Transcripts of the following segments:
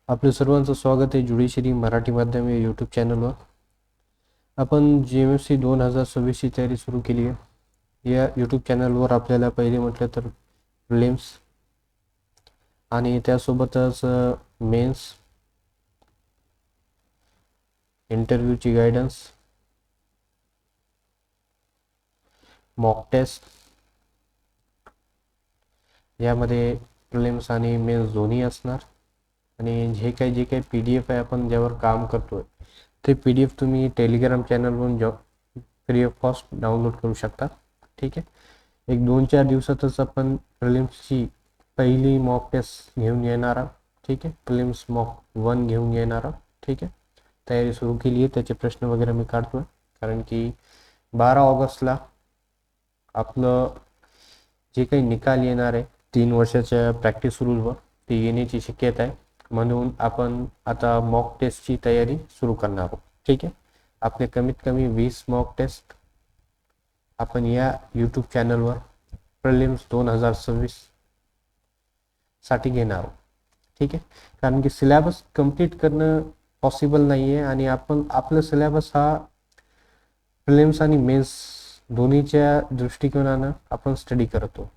आपलं सर्वांचं स्वागत आहे जुडिशरी मराठी माध्यम या यूट्यूब चॅनलवर. आपण GMFC 2026ची तयारी सुरू केली आहे. या यूट्यूब चॅनलवर आपल्याला पहिले म्हटलं तर प्रिलिम्स आणि त्यासोबतच मेन्स, इंटरव्ह्यूची गायडन्स, मॉक टेस्ट, यामध्ये प्रिलिम्स आणि मेन्स दोन्ही असणार. आणि जे काही PDF आहे आपण ज्यावर काम करतोय ते PDF तुम्ही टेलिग्राम चॅनलवरून फ्री ऑफ कॉस्ट डाउनलोड करू शकता. ठीक आहे. एक 2-4 दिवसातच आपण प्रिलिम्सची पहिली मॉक टेस्ट घेऊन येणार आहोत. ठीक आहे. प्रिलिम्स मॉक 1 घेऊन येणार आहोत. ठीक आहे. तयारी सुरू केली आहे. त्याचे प्रश्न वगैरे मी काढतोय कारण की 12 ऑगस्टला आपलं जे काही निकाल येणार आहे 3 वर्षाच्या प्रॅक्टिस रूलवर ते येण्याची शक्यता आहे. म्हणून आपण आता मॉक टेस्टची तयारी सुरू करणार आहोत. ठीक आहे. आपले कमीत कमी 20 मॉक टेस्ट आपण या यूट्यूब चॅनलवर प्रिलिम्स 2026 साठी घेणार आहोत. ठीक आहे. कारण की सिलेबस कंप्लीट करणं पॉसिबल नाही आहे आणि आपण आपलं सिलेबस हा प्रिलिम्स आणि मेन्स दोन्हीच्या दृष्टिकोनानं आपण स्टडी करतो.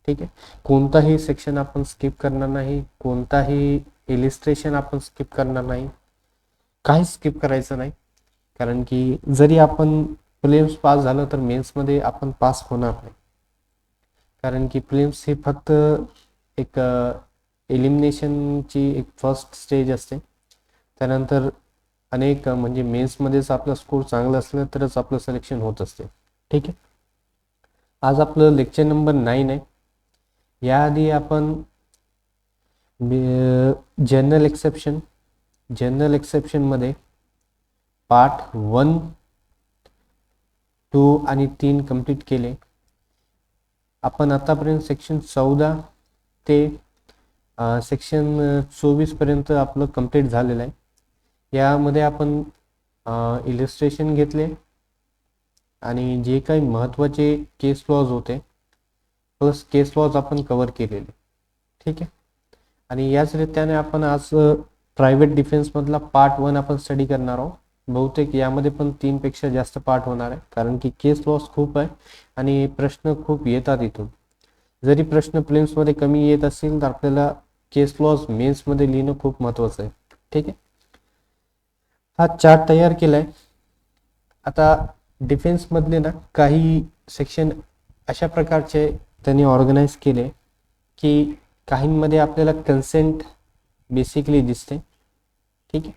ठीक आहे. कोणताही सेक्शन आपण स्किप करणार नाही, कोणताही इलिस्ट्रेशन आपण स्किप करणार नाही, काहीच स्किप करायचं नाही. कारण की जरी आपण प्रिलिम्स पास झालं तर मेन्समध्ये आपण पास होणार नाही. कारण की प्रिलिम्स हे फक्त एक एलिमिनेशनची एक फर्स्ट स्टेज असते. त्यानंतर अनेक म्हणजे मेन्समध्येच आपला स्कोर चांगला असलं तरच आपलं सिलेक्शन होत असते. ठीक आहे. आज आपलं लेक्चर नंबर 9 आहे. याआधी आपण जनरल एक्सेप्शनमध्ये पार्ट 1, 2 आणि 3 कंप्लीट केले. आपण आतापर्यंत सेक्शन 14 ते सेक्शन 24 पर्यंत आपलं कंप्लीट झालेलं आहे. यामध्ये आपण इलिस्ट्रेशन घेतले आणि जे काही महत्त्वाचे केस लॉज होते प्लस केस लॉज आपण कव्हर केलेले. ठीक आहे. आणि याच रीत्याने आपण आज प्रायव्हेट डिफेन्समधला पार्ट 1 आपण स्टडी करणार आहोत. बहुतेक यामध्ये पण 3 पेक्षा जास्त पार्ट होणार आहे कारण की केस लॉस खूप आहे आणि प्रश्न खूप येतात इथून. जरी प्रश्न प्रिलिम्समध्ये कमी येत असतील तर आपल्याला केस लॉस मेन्समध्ये लिहिणं खूप महत्त्वाचं आहे. ठीक आहे. हा चार्ट तयार केलाय. आता डिफेन्समधले ना काही सेक्शन अशा प्रकारचे त्यांनी ऑर्गनाइज केले की काहींमध्ये आपल्याला कन्सेंट बेसिकली दिसते. ठीक आहे.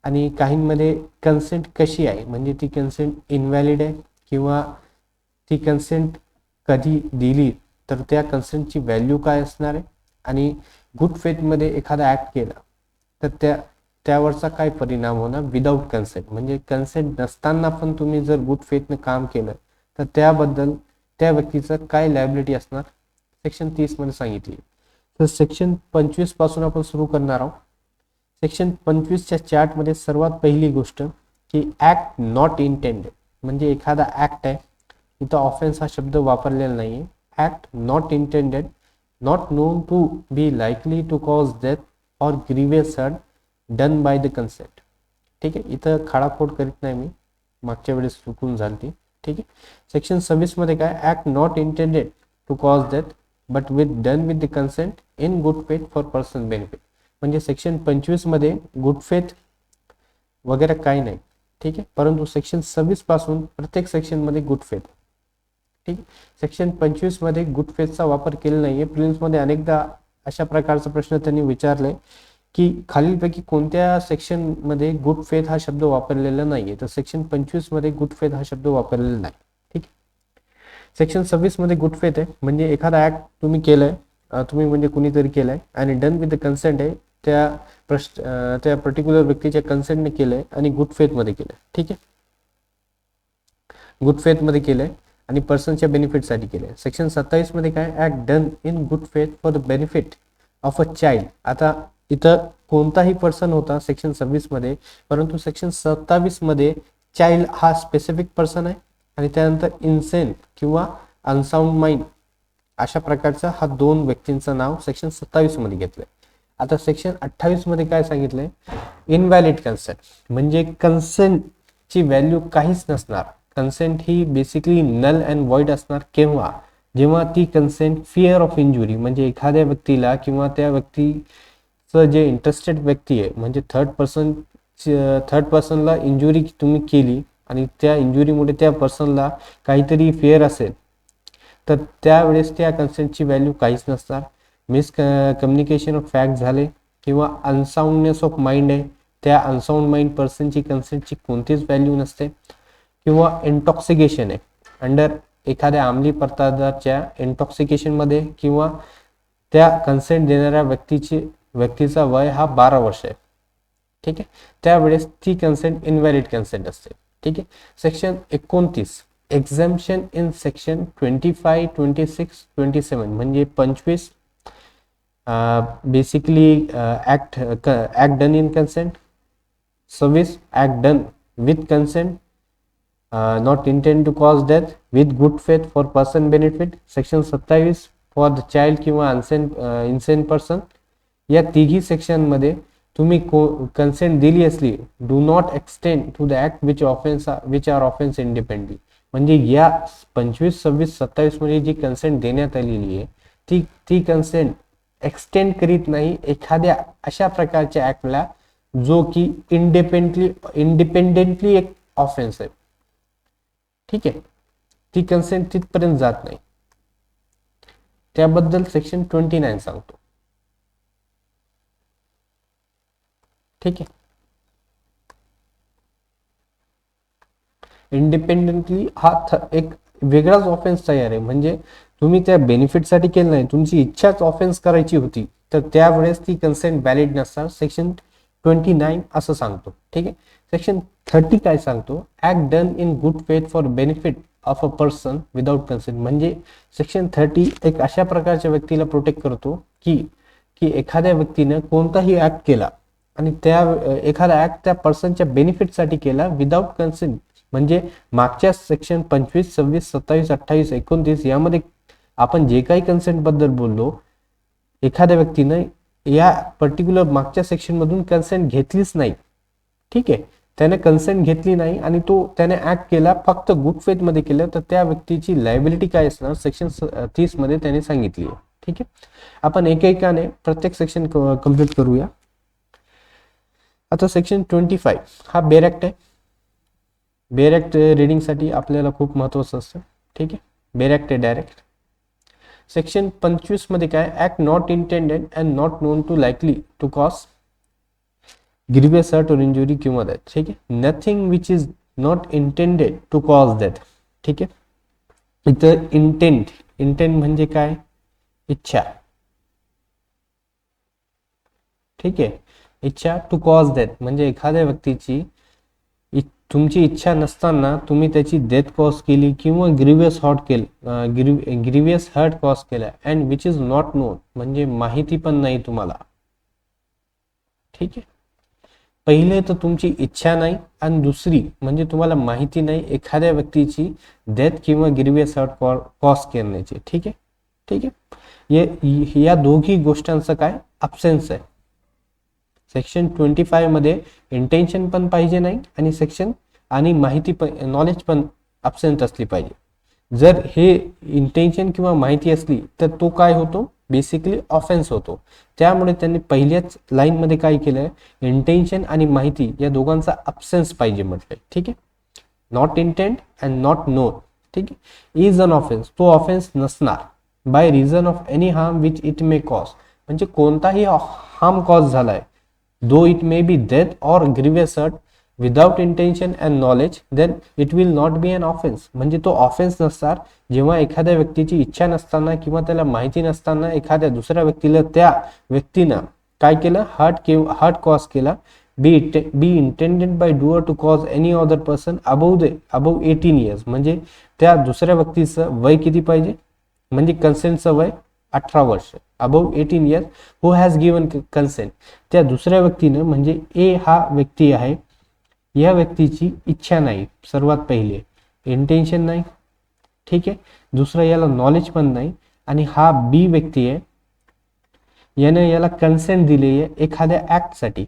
आणि काहींमध्ये कन्सेंट कशी आहे म्हणजे ती कन्सेंट इनव्हॅलिड आहे किंवा ती कन्सेंट कधी दिली तर त्या कन्सेंटची व्हॅल्यू काय असणार आहे आणि गुड फेथमध्ये एखादा ॲक्ट केला तर त्यावरचा काय परिणाम होणार विदाऊट कन्सेंट. म्हणजे कन्सेंट नसताना पण तुम्ही जर गुड फेथनं काम केलं तर त्याबद्दल त्या व्यक्तीचं काय लायबिलिटी असणार सेक्शन 30 मध्ये सांगितली. तर सेक्शन 25 पासून आपण सुरू करणार आहोत. सेक्शन 25च्या चार्टमध्ये सर्वात पहिली गोष्ट की ॲक्ट नॉट इंटेंडेड म्हणजे एखादा ॲक्ट आहे, इथं ऑफेन्स हा शब्द वापरलेला नाही आहे. Act not intended, not known to be likely to cause death or grievous hurt done by the consent. ठीक आहे. इथं खाडाखोड करीत नाही मी, मागच्या वेळेस चुकून झाली. ठीक आहे. सेक्शन 26 मध्ये काय act not intended to cause death but done with the consent in good faith for person benefit. म्हणजे सेक्शन 25 मध्ये गुड फेथ वगैरे काही नाही. ठीक आहे. परंतु सेक्शन 26 पासून प्रत्येक सेक्शन मध्ये गुड फेथ. ठीक. सेक्शन 25 मध्ये गुड फेथचा वापर केला नाहीये. प्रिलिम्समध्ये अनेकदा अशा प्रकारचा प्रश्न त्यांनी विचारले की खालीलपैकी कोणत्या सेक्शन मध्ये गुड फेथ हा शब्द वापरलेला नाहीये. तर सेक्शन 25 मध्ये गुड फेथ हा शब्द वापरलेला नाही. ठीक. सेक्शन 26 मध्ये गुड फेथ आहे म्हणजे एखादा ऍक्ट तुम्ही केलाय, तुम्ही म्हणजे कुणीतरी केलाय आणि डन विथ द कन्सेंट आहे, त्या पर्टिक्युलर व्यक्तीच्या कन्सेंटने केलंय आणि गुड फेथ मध्ये केलंय. ठीक आहे. गुड फेथ मध्ये केलंय आणि पर्सनच्या बेनिफिटसाठी केलंय. सेक्शन 27 मध्ये काय act done in good faith for the benefit of a child. आता इथं कोणताही पर्सन होता सेक्शन 26 मध्ये, परंतु सेक्शन 27 मध्ये चाइल्ड हा स्पेसिफिक पर्सन आहे आणि त्यानंतर इन्सेन किंवा अनसाउंड माइंड अशा प्रकारचा हा 2 व्यक्तींचं नाव सेक्शन 27 मध्ये घेतलंय. आता सेक्शन 28 मध्ये काय सांगितलंय, इनव्हॅलिड कन्सेंट म्हणजे कन्सेंटची व्हॅल्यू काहीच नसणार. कन्सेंट ही बेसिकली नल अँड व्हॉइड असणार केव्हा, जेव्हा ती कन्सेंट फिअर ऑफ इंजुरी म्हणजे एखाद्या व्यक्तीला किंवा त्या व्यक्तीचं जे इंटरेस्टेड व्यक्ती आहे म्हणजे थर्ड पर्सनला इंजुरी तुम्ही केली आणि त्या इंजुरीमुळे त्या पर्सनला काहीतरी फेअर असेल तर त्यावेळेस त्या कन्सेंटची व्हॅल्यू काहीच नसणार. कम्युनिकेशन ऑफ फॅक्ट झाले किंवा अनसाउंडनेस ऑफ माइंड आहे, त्या अनसाउंड माइंड पर्सनची कन्सेंटची कोणतीच व्हॅल्यू नसते. किंवा इंटॉक्सिकेशन आहे, अंडर एखाद्या अंमली पदार्थाच्या इंटॉक्सिकेशनमध्ये किंवा त्या कन्सेंट देणाऱ्या व्यक्तीचा वय हा 12 वर्ष आहे. ठीक आहे, त्यावेळेस ती कन्सेंट इनव्हॅलिड कन्सेंट असते. ठीक आहे. सेक्शन 29 एक्झम्पशन इन सेक्शन 25, 26, 27 म्हणजे 25 basically act done in consent, 26 act done with consent, not intend to cause death with good faith for person benefit, section 27 for the child किंवा इन्सेंट पर्सन. या तिघी section मध्ये तुम्ही consent दिली असली, do not extend to the act which are offence independently. म्हणजे या 25, 26, 27 मध्ये जी कन्सेंट देण्यात आलेली आहे ती कन्सेंट एक्सटेंड करीत नाही एखाद्या अशा प्रकारच्या ऍक्टला जो की इंडिपेंडेंटली एक ऑफेन्स आहे. ठीक आहे, ती कन्सेंट तिथपर्यंत जात नाही. त्याबद्दल सेक्शन 29 सांगतो. ठीक आहे, इंडिपेंडेंटली हा एक वेगळाच ऑफेन्स तयार आहे. म्हणजे तुम्ही त्या बेनिफिटसाठी केलं नाही, तुमची इच्छाच ऑफेन्स करायची होती तर त्यावेळेस ती कन्सेंट व्हॅलिड नसणार. सेक्शन 29 असं सांगतो. ठीक आहे. सेक्शन 30 काय सांगतो, act done in good faith for benefit of a person without consent. म्हणजे सेक्शन 30 एक अशा प्रकारच्या व्यक्तीला प्रोटेक्ट करतो की एखाद्या व्यक्तीने कोणताही ऍक्ट केला आणि त्या एखादा ऍक्ट त्या पर्सनच्या बेनिफिटसाठी केला विदाउट कन्सेंट. म्हणजे मागच्या सेक्शन 25, 26, 27, 28, 29 यामध्ये आपण जे काही कन्सेंट बद्दल बोललो, एखाद्या व्यक्तीने या पर्टिक्युलर मागच्या सेक्शन मधून कन्सेंट घेतलीच नाही. ठीक आहे, त्याने कन्सेंट घेतली नाही आणि त्याने ऍक्ट केला फक्त गुड फेथ मध्ये केलं तर त्या व्यक्तीची लायबिलिटी काय असणार सेक्शन 30 मध्ये त्याने सांगितली आहे. ठीक आहे, आपण एकेकाने प्रत्येक सेक्शन कंप्लीट करूया. आता सेक्शन 25 हा बेर ऍक्ट आहे. बेर ऍक्ट रीडिंग साठी आपल्याला खूप महत्वाचं असतं. ठीक आहे, बेर ऍक्ट आहे डायरेक्ट. सेक्शन 25 मध्ये काय, act not intended and not known to likely to cause grievous hurt or injury किंवा डेथ. ठीक आहे, nothing which is not intended to cause death. ठीक आहे, इथं इंटेंट म्हणजे काय, इच्छा. ठीक आहे, इच्छा टू कॉज डेथ म्हणजे एखाद्या व्यक्तीची तुमची इच्छा नसताना तुम्ही त्याची डेथ कॉज केली किंवा ग्रीवियस हर्ट कॉज केला. And which is not known म्हणजे माहिती पण नाही तुम्हाला. ठीक आहे, पहिले तर तुमची इच्छा नाही आणि दुसरी म्हणजे तुम्हाला माहिती नाही एखाद्या व्यक्तीची डेथ किंवा ग्रीवियस हर्ट कॉज करण्याची. ठीक आहे, ठीक आहे, या दोघी गोष्टींचा काय अब्सेन्स आहे. सेक्शन 25 मध्ये इंटेन्शन पण पाहिजे नाही आणि माहिती पण नॉलेज पण अब्सेंट असली पाहिजे. जर हे इंटेन्शन किंवा माहिती असली तर तो काय होतो, बेसिकली ऑफेन्स होतो. त्यामुळे त्यांनी पहिल्याच लाईन मध्ये काय केलंय, इंटेन्शन आणि माहिती या दोघांचा अब्सेन्स पाहिजे म्हटलंय. ठीक आहे, not intent and not known. ठीक आहे, इज अन ऑफेन्स तो ऑफेन्स नसणार. By reason of any harm which it may cause म्हणजे कोणताही हार्म कॉज झालाय, though it may be death or grievous hurt without intention and knowledge, then it will not be an offense. म्हणजे तो offence नसणार जेव्हा एखाद्या व्यक्तीची इच्छा नसताना किंवा त्याला माहिती नसताना एखाद्या दुसऱ्या व्यक्तीला त्या व्यक्तीनं काय केलं, हर्ट कॉज केला. Be intended by doer to cause any other person above 18 years म्हणजे त्या दुसऱ्या व्यक्तीचं वय किती पाहिजे, म्हणजे कन्सेंटचं वय 18 वर्ष. Above 18 years who has given consent. त्या दुसऱ्या व्यक्तीनं म्हणजे ए हा व्यक्ती आहे, या व्यक्तीची इच्छा नाही, सर्वात पहिले इंटेन्शन नाही. ठीक आहे, दुसरं याला नॉलेज पण नाही आणि हा बी व्यक्ती आहे, याने याला कन्सेंट दिली आहे एखाद्या ऍक्टसाठी,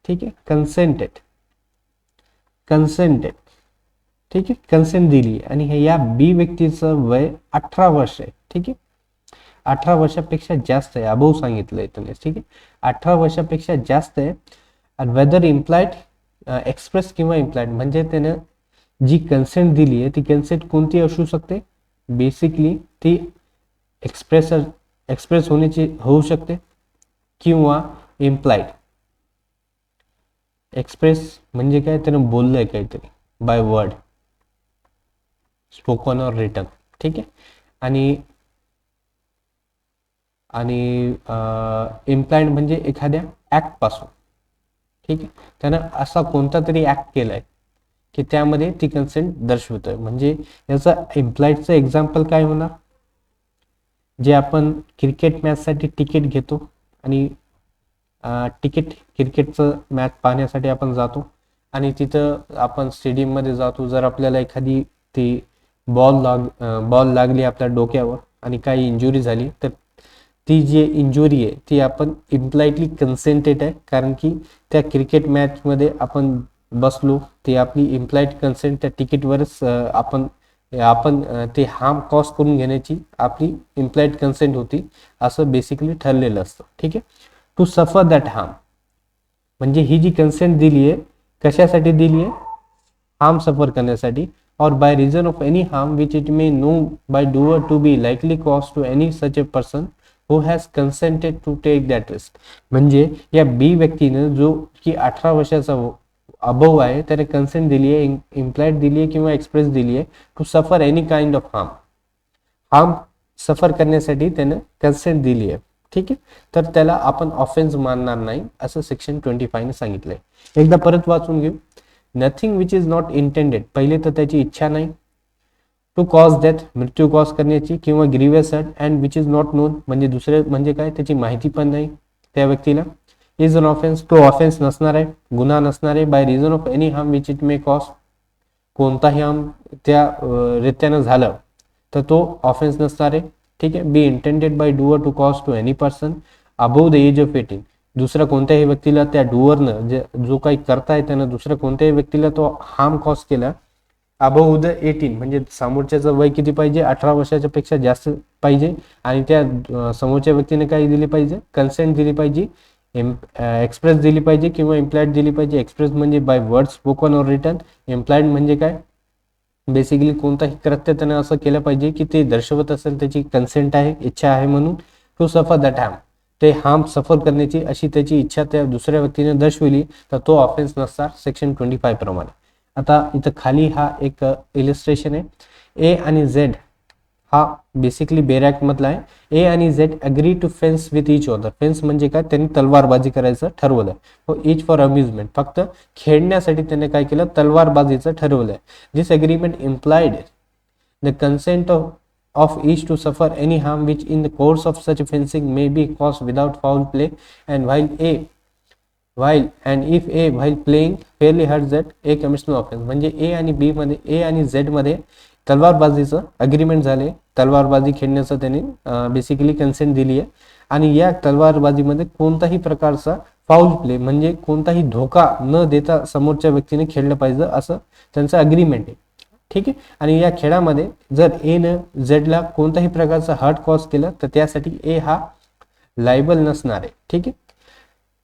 ठीक आहे, कन्सेंटेड, ठीक आहे, कन्सेंट दिली आणि हे या बी व्यक्तीचं वय 18 वर्ष आहे, ठीक आहे, 18 वर्षापेक्षा जास्त आहे, अबोव सांगितलंय तुम्ही, ठीक आहे, 18 वर्षापेक्षा जास्त आहे. आणि वेदर इम्प्लाइड एक्सप्रेस किंवा इम्प्लाइड, म्हणजे त्यानं जी कन्सेंट दिली आहे ती कन्सेंट कोणती असू शकते, बेसिकली ती एक्सप्रेस होऊ शकते किंवा इम्प्लाइड. एक्सप्रेस म्हणजे काय, त्यानं बोललंय काहीतरी बाय वर्ड, स्पोकन और रिटन, ठीक आहे, आणि इम्प्लाइड म्हणजे एखाद्या ऍक्ट पासून, ठीक आहे, त्यानं असा कोणता तरी ऍक्ट केलाय की त्यामध्ये ती कन्सेंट दर्शवतोय. म्हणजे याचा इम्प्लाइडचं एक्झाम्पल काय होणार, जे आपण क्रिकेट मॅचसाठी तिकीट घेतो आणि क्रिकेटचं मॅच पाहण्यासाठी आपण जातो आणि तिथं आपण स्टेडियममध्ये जातो. जर आपल्याला एखादी ती बॉल लागली आपल्या डोक्यावर आणि काही इंजुरी झाली, तर ती जी इंजुरी आहे ती आपण इम्प्लाइडली कन्सेंटेड आहे, कारण की त्या क्रिकेट मॅचमध्ये आपण बसलो, ती आपली इम्प्लाइड कन्सेंट त्या तिकीटवरच आपण ते हार्म कॉज करून घेण्याची आपली इम्प्लाइड कन्सेंट होती, असं बेसिकली ठरलेलं असतं, ठीक आहे. टू सफर दॅट हार्म, म्हणजे ही जी कन्सेंट दिली आहे कशासाठी दिली आहे, हार्म सफर करण्यासाठी. Or by reason of any harm which it may know by doer to be likely cause to any such a person who has consented to take that risk, म्हणजे या बी व्यक्तीनं जो की 18 वर्षाचा अबव आहे त्याने consent दिली आहे, इम्प्लाइड दिली आहे किंवा एक्सप्रेस दिली आहे to suffer any kind of harm suffer करण्यासाठी त्यानं कन्सेंट दिली आहे, ठीक आहे. तर त्याला आपण ऑफेन्स मानणार नाही, असं सेक्शन 25 ने सांगितलंय. एकदा परत वाचून घेऊ. Nothing which is not intended, पहिले तर त्याची इच्छा नाही. टू कॉज डेथ, मृत्यू कॉज करण्याची किंवा grievous hurt, and which is not known, म्हणजे दुसरे म्हणजे काय, त्याची माहिती पण नाही त्या व्यक्तीला. इज अन ऑफेन्स, तो ऑफेन्स नसणार आहे, गुन्हा नसणार आहे. By reason of any harm which it may cause, कोणताही हार्म त्या रित्यानं झालं तर तो ऑफेन्स नसणार आहे, ठीक आहे. Be intended by doer to cause to any person above the age of 18, दुसऱ्या कोणत्याही व्यक्तीला त्या डुअरनं जो काही करताय त्यानं दुसऱ्या कोणत्याही व्यक्तीला तो हार्म कॉज केला अबोव द 18, म्हणजे समोरच्याचं वय किती पाहिजे, 18 वर्षाच्या पेक्षा जास्त पाहिजे, आणि त्या समोरच्या व्यक्तीने काय दिली पाहिजे, कन्सेंट दिली पाहिजे, एक्सप्रेस दिली पाहिजे किंवा इम्प्लाइड दिली पाहिजे. एक्सप्रेस म्हणजे बाय वर्ड स्पोकन और रिटन, इम्प्लाइड म्हणजे काय, बेसिकली कोणताही कृत्य त्याने असं केलं पाहिजे की ते दर्शवत असेल त्याची कन्सेंट आहे, इच्छा आहे म्हणून. टू सफर दॅट हार्म, ते हार्म सफर करण्याची अशी त्याची इच्छा त्या दुसऱ्या व्यक्तीने दर्शवली तर तो ऑफेन्स नसणार सेक्शन 25 प्रमाणे. आता इथं खाली हा एक इलिस्ट्रेशन आहे. ए आणि झेड हा बेसिकली बेरॅक्ट मधला आहे. ए आणि Z agree to fence with each other, fence म्हणजे काय, त्यांनी तलवारबाजी करायचं ठरवलंय. हो, इच फॉर अम्युजमेंट, फक्त खेळण्यासाठी त्याने काय केलं, तलवारबाजीचं ठरवलंय. This agreement implied the consent of each to suffer any harm which in the course of such fencing may be caused without foul play, and if A while playing fairly hurts that A commits no offense, म्हणजे A आणि B मध्ये, A आणि Z मध्ये तलवारबाजीचं agreement झाले, तलवारबाजी खेळण्याचं त्याने basically consent दिली आहे, आणि या तलवारबाजीमध्ये कोणताही प्रकारचा फाऊल प्ले म्हणजे कोणताही धोका न देता समोरच्या व्यक्तीने खेळलं पाहिजे असं त्यांचं अग्रीमेंट आहे, ठीक आहे. आणि या खेळामध्ये जर ए न झेडला कोणत्याही प्रकारचा हर्ट कॉज केलं तर त्यासाठी ए हा लायबल नसणार आहे, ठीक आहे,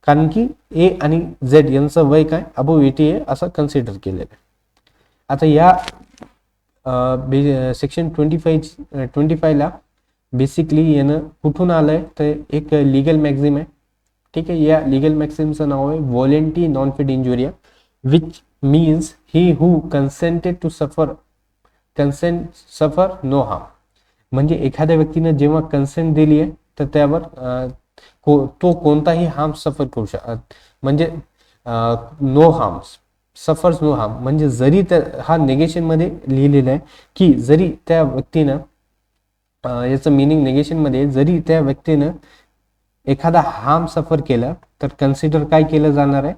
कारण की ए आणि झेड यांचं वय काय, अबोव 80 आहे असं कन्सिडर केलेलं आहे. आता या सेक्शन 25 ला बेसिकली यानं कुठून आलंय तर एक लिगल मॅक्झिम आहे, ठीक आहे. या लिगल मॅक्झिमचं नाव आहे volenti non fit injuria, which means he who consented to suffer no harm, म्हणजे एखाद्या व्यक्तीने जेव्हा कन्सेंट दिली आहे तर त्यावर तो कोणताही हार्म सफर करू शकत, म्हणजे no harm, suffers no harm, म्हणजे जरी हा नेगेशन मध्ये लिहिलेलं आहे की जरी त्या व्यक्तीनं याचं मिनिंग नेगेशन मध्ये, जरी त्या व्यक्तीनं एखादा हार्म सफर केला तर कन्सिडर काय केलं जाणार आहे,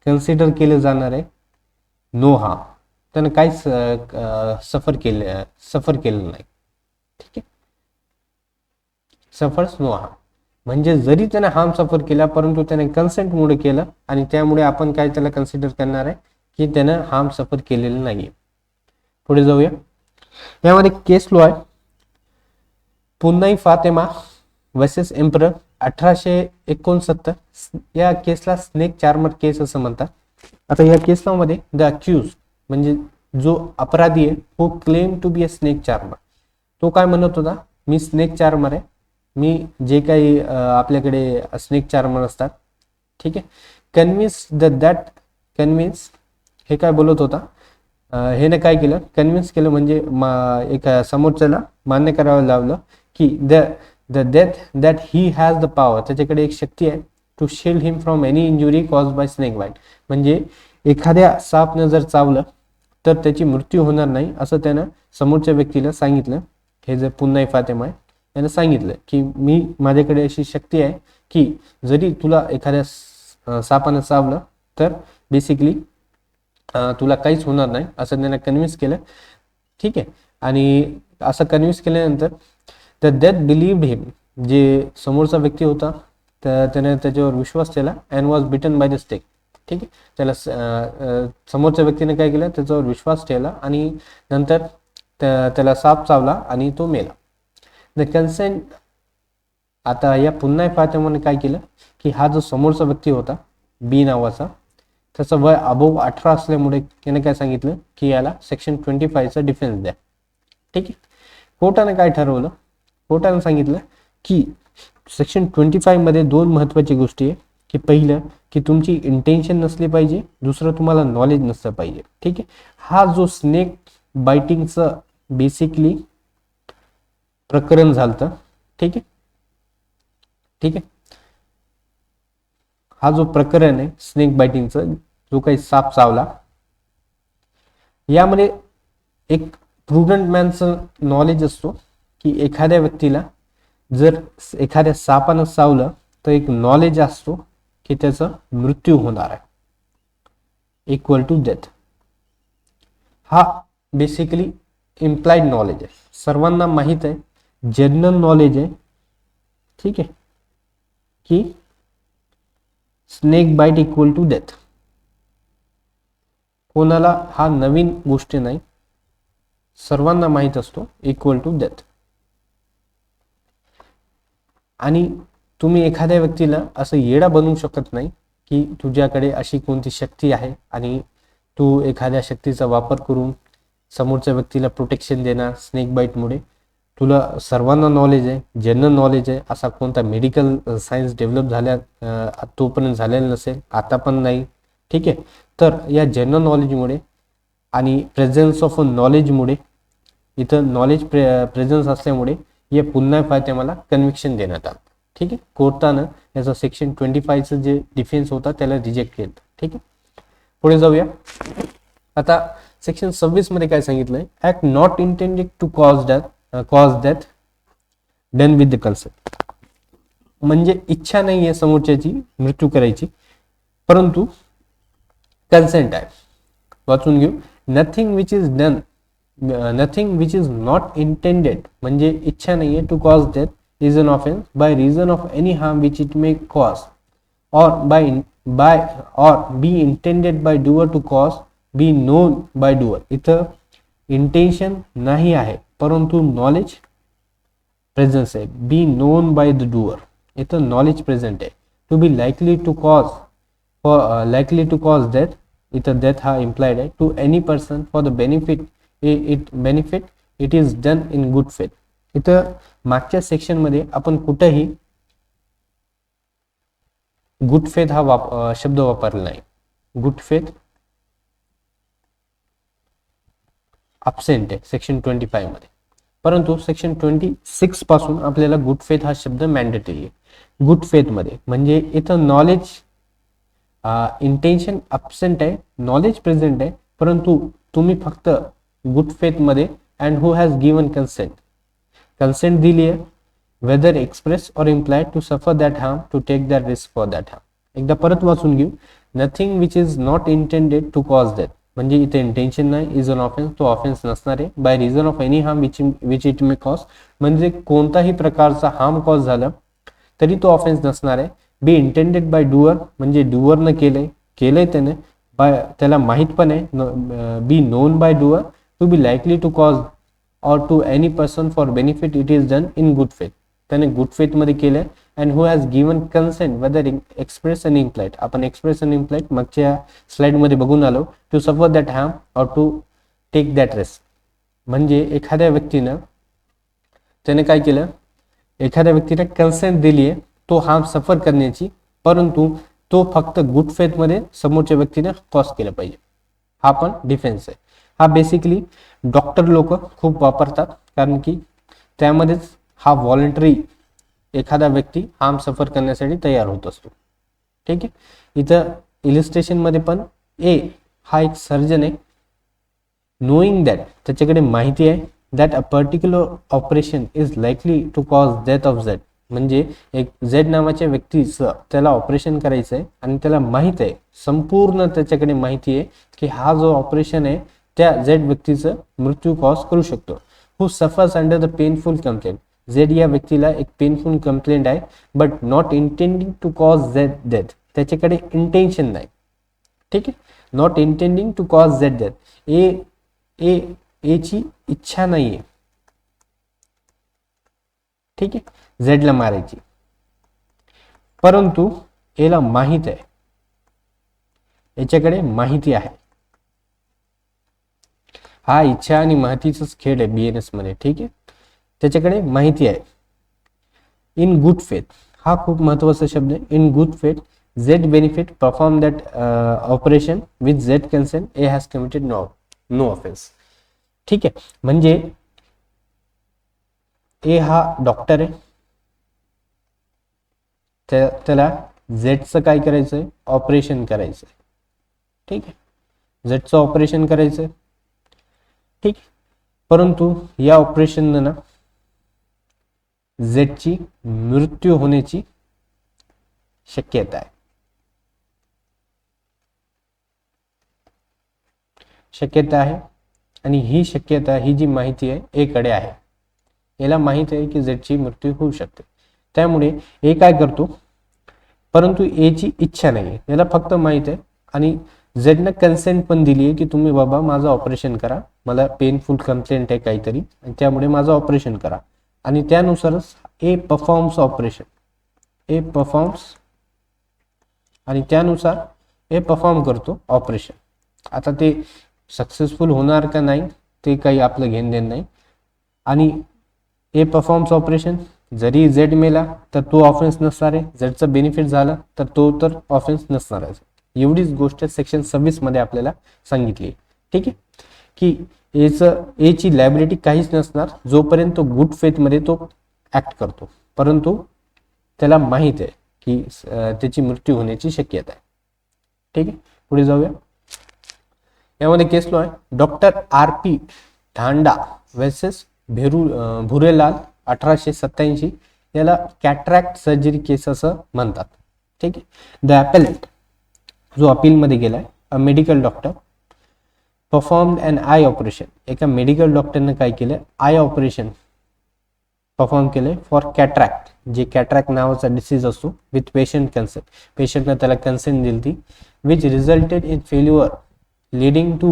कन्सिडर केलं जाणार आहे नो हार्म, त्यानं काहीच सफर केलं नाही, ठीक आहे, सफर्स नो हार्म. म्हणजे जरी त्याने हार्म सफर केला परंतु त्याने कन्सेंटमुळे केलं आणि त्यामुळे आपण काय त्याला कन्सिडर करणार आहे की त्यानं हार्म सफर केलेलं नाहीये. पुढे जाऊया. यामध्ये केस लॉ आहे पुन्नाई फातेमा वर्सेस एम्परर 1869. या केसला स्नेक चार्मर केस असं म्हणतात. आता या केसला मध्ये द अक्यूज म्हणजे जो अपराधी आहे who claim to be a snake charmer. तो काय म्हणत होता, मी स्नेक चार्मर आहे, मी जे काही आपल्याकडे स्नेक चार्मर असतात, ठीक आहे, कन्व्हिन्स कन्व्हिन्स हे काय बोलत होता, हे काय केलं, कन्व्हिन्स केलं म्हणजे एक समोरच्याला मान्य करावं लावलं की the death that he has the power, त्याच्याकडे एक शक्ती आहे to shield him from any injury cause by snake bite. म्हणजे एखाद्या सापनं जर चावलं तर त्याची मृत्यू होणार नाही असं त्यानं समोरच्या व्यक्तीला सांगितलं. हे जर पुन्नाई फातेमा आहे यानं सांगितलं की माझ्याकडे अशी शक्ती आहे की जरी तुला एखाद्या सापानं चावलं तर बेसिकली तुला काहीच होणार नाही असं त्यानं कन्व्हिन्स केलं. ठीक आहे. आणि असं कन्व्हिन्स केल्यानंतर द डेथ बिलीव्ड हिम, जे समोरचा व्यक्ती होता तर त्याने त्याच्यावर विश्वास ठेवला and was bitten by the snake. ठीक आहे. त्याला समोरच्या व्यक्तीने काय केलं, त्याच्यावर विश्वास ठेवला आणि नंतर त्याला साप चावला आणि तो मेला. The consent. आता या पुन्हा फातेमाने काय केलं की हा जो समोरचा व्यक्ती होता बी नावाचा, त्याचं वय अबोव 18 असल्यामुळे त्याने काय सांगितलं की याला सेक्शन 25चा डिफेन्स द्या. ठीक आहे. कोर्टाने काय ठरवलं, कोर्टाने सांगितलं की सेक्शन 25 मध्ये दोन महत्वाची गोष्टी आहे की पहिलं की तुमची इंटेन्शन नसली पाहिजे, दुसरं तुम्हाला नॉलेज नसलं पाहिजे. ठीक आहे. हा जो स्नेक बायटिंगचं बेसिकली प्रकरण झालं. ठीक आहे. ठीक आहे. हा जो प्रकरण आहे स्नेक बायटिंगचं, जो काही साप चावला, यामध्ये एक प्रुडंट मॅनचं नॉलेज असतो की एखाद्या व्यक्तीला जर एखाद्या सापानं चावलं तर एक नॉलेज असतो की त्याचा मृत्यू होणार आहे, इक्वल टू डेथ. हा बेसिकली इम्प्लाइड नॉलेज आहे, सर्वांना माहित आहे, जनरल नॉलेज आहे. ठीक आहे. की snake bite equal to death. कोणाला हा नवीन गोष्ट नाही, सर्वांना माहित असतो इक्वल टू डेथ. आणि तुम्ही एखाद्या व्यक्तीला असं येडा बनवू शकत नाही की तुझ्याकडे अशी कोणती शक्ती आहे आणि तू एखाद्या शक्तीचा वापर करून समोरच्या व्यक्तीला प्रोटेक्शन देणार स्नेक बाईटमुळे. तुला सर्वांना नॉलेज आहे, जनरल नॉलेज आहे, असा कोणता मेडिकल सायन्स डेव्हलप तोपर्यंत झालेला नसेल, आता पण नाही. ठीक आहे. तर या जनरल नॉलेजमुळे आणि प्रेझेन्स ऑफ नॉलेजमुळे, इथं नॉलेज प्रेझेन्स असल्यामुळे या पुन्हा फायदे मला कन्व्हिक्शन देण्यात आलं. ठीक आहे. कोर्टानं याचा सेक्शन 25चं जे डिफेन्स होता त्याला रिजेक्ट केलं. ठीक आहे. पुढे जाऊया. आता सेक्शन 26 मध्ये काय सांगितलंय, act not intended to cause death done with the consent. म्हणजे इच्छा नाही आहे समोरच्याची मृत्यू करायची परंतु कन्सेंट आहे. वाचून घेऊ. Nothing which is not intended म्हणजे इच्छा नाही आहे to cause death is an offence by reason of any harm which it may cause or be intended by doer to cause, be known by doer. इथं intention नाही आहे परंतु knowledge presence आहे. Be known by the doer, इथं knowledge present आहे. To be likely to cause death, इथं death हा implied आहे. To any person for the benefit it is done in good faith. इथं मागच्या सेक्शन मध्ये आपण कुठेही गुड फेथ हा शब्द वापरला नाही. गुड फेथ अब्सेंट आहे सेक्शन 25 मध्ये, परंतु सेक्शन 26 पासून आपल्याला गुड फेथ हा शब्द मॅन्डेटरी आहे. गुड फेथ मध्ये म्हणजे इथं नॉलेज इंटेन्शन अब्सेंट आहे, नॉलेज प्रेझेंट आहे, परंतु तुम्ही फक्त गुड फेथ मध्ये and who has given consent दिली आहे, whether expressed or implied to suffer that harm, to take that risk for that harm. एकदा परत वाचून घेऊ. Nothing which is not intended to cause death म्हणजे इथे इंटेन्शन नाही, इज अन ऑफेन्स, तो ऑफेन्स नसणार आहे. By reason of any harm which it may cause म्हणजे कोणताही प्रकारचा हार्म कॉज झाला तरी तो ऑफेन्स नसणार आहे. बी इंटेंडेड बाय डुअर म्हणजे डुअरनं केलंय त्याने, त्याला माहीत पण आहे. Be known by doer to be likely to cause or to any person for benefit it is done in good faith. त्याने गुड फेथ मध्ये केलंय. And who has given consent whether express and implied, आपण express and implied मागच्या slide मध्ये बघून आलो, to suffer that harm or to take that risk. म्हणजे एखाद्या व्यक्तीनं त्याने काय केलं, एखाद्या व्यक्तीने कन्सेंट दिली आहे तो हार्म सफर करण्याची, परंतु तो फक्त गुड फेथ मध्ये समोरच्या व्यक्तीने कॉज केलं पाहिजे. हा पण डिफेन्स आहे. हा बेसिकली डॉक्टर लोक खूप वापरतात, कारण की त्यामध्येच हा व्हॉलंटरी एखादा व्यक्ती हार्म सफर करण्यासाठी तयार होत असतो. ठीक आहे. इथं इलिस्ट्रेशन मध्ये पण ए हा एक सर्जन आहे. नोईंग दॅट, त्याच्याकडे माहिती आहे, that a particular operation is likely to cause death of Z. म्हणजे एक झेड नावाच्या व्यक्तीचं त्याला ऑपरेशन करायचं आहे आणि त्याला माहित आहे, संपूर्ण त्याच्याकडे माहिती आहे की हा जो ऑपरेशन आहे त्या झेड व्यक्तीचं मृत्यू कॉज करू शकतो. Who suffers under the painful complaint. Z या व्यक्तीला एक पेनफुल कंप्लेंट आहे, but not intending to cause Z death. त्याच्याकडे इंटेन्शन नाही. ठीक आहे. Not intending to cause Z death. एची इच्छा नाहीये, ठीक आहे, झेडला मारायची, परंतु एला माहित आहे, याच्याकडे माहिती आहे. हा इच्छा आणि माहितीचाच खेळ आहे बीएनएस मध्ये. ठीक आहे. त्याच्याकडे माहिती आहे. इन गुड फेथ, हा खूप महत्वाचा शब्द आहे. In good faith Z benefit perform that operation with Z consent, A has committed no offence. ठीक आहे. म्हणजे ए हा डॉक्टर आहे, त्याला झेडचं काय करायचंय, ऑपरेशन करायचंय. ठीक आहे. झेडचं ऑपरेशन करायचंय. ठीक. परंतु या ऑपरेशन ना झेडची मृत्यू होण्याची शक्यता आहे. शक्यता आहे. आणि ही शक्यता, ही जी माहिती आहे ए कडे आहे. याला माहित आहे की झेडची मृत्यू होऊ शकते. त्यामुळे ए काय करतो, परंतु एची इच्छा नाही, याला फक्त माहित आहे. आणि झेडनं कन्सेंट पण दिली आहे की तुम्ही बाबा माझं ऑपरेशन करा, मला पेनफुल कंप्लेंट आहे काहीतरी, आणि त्यामुळे माझं ऑपरेशन करा. आणि त्यानुसारच ए परफॉर्म्स ऑपरेशन. ए परफॉर्म्स, आणि त्यानुसार ए परफॉर्म करतो ऑपरेशन. आता ते सक्सेसफुल होणार का नाही ते काही आपलं घेणं देणं नाही. आणि ए परफॉर्म्स ऑपरेशन, जरी झेड मेला तर तो ऑफेन्स नसणार आहे, झेडचं बेनिफिट झालं तर तो तर ऑफेन्स नसणार आहे. एवढीच गोष्ट सेक्शन 26 मध्ये आपल्याला सांगितली. ठीक आहे. की एची लायबिलिटी काहीच नसणार जोपर्यंत तो गुड फेथ मध्ये तो ऍक्ट करतो, परंतु त्याला माहित आहे की त्याची मृत्यू होण्याची शक्यता आहे. ठीक आहे. पुढे जाऊया. यामध्ये केस लॉ आहे डॉक्टर आर.पी. ढांडा वर्सेस भुरेलाल 1887. याला कॅटरॅक्ट सर्जरी केस असं म्हणतात. ठीक आहे. द ॲपेलेंट, जो अपील मध्ये गेलाय, a medical doctor performed an eye operation. एका मेडिकल डॉक्टरने काय केलं, आय ऑपरेशन परफॉर्म केले फॉर कॅटरॅक्ट, जे कॅटरॅक्ट नावाचा डिसीज असतो, विथ पेशंट कन्सेंट. पेशंटने त्याला कन्सेंट दिली ती, which resulted in failure leading to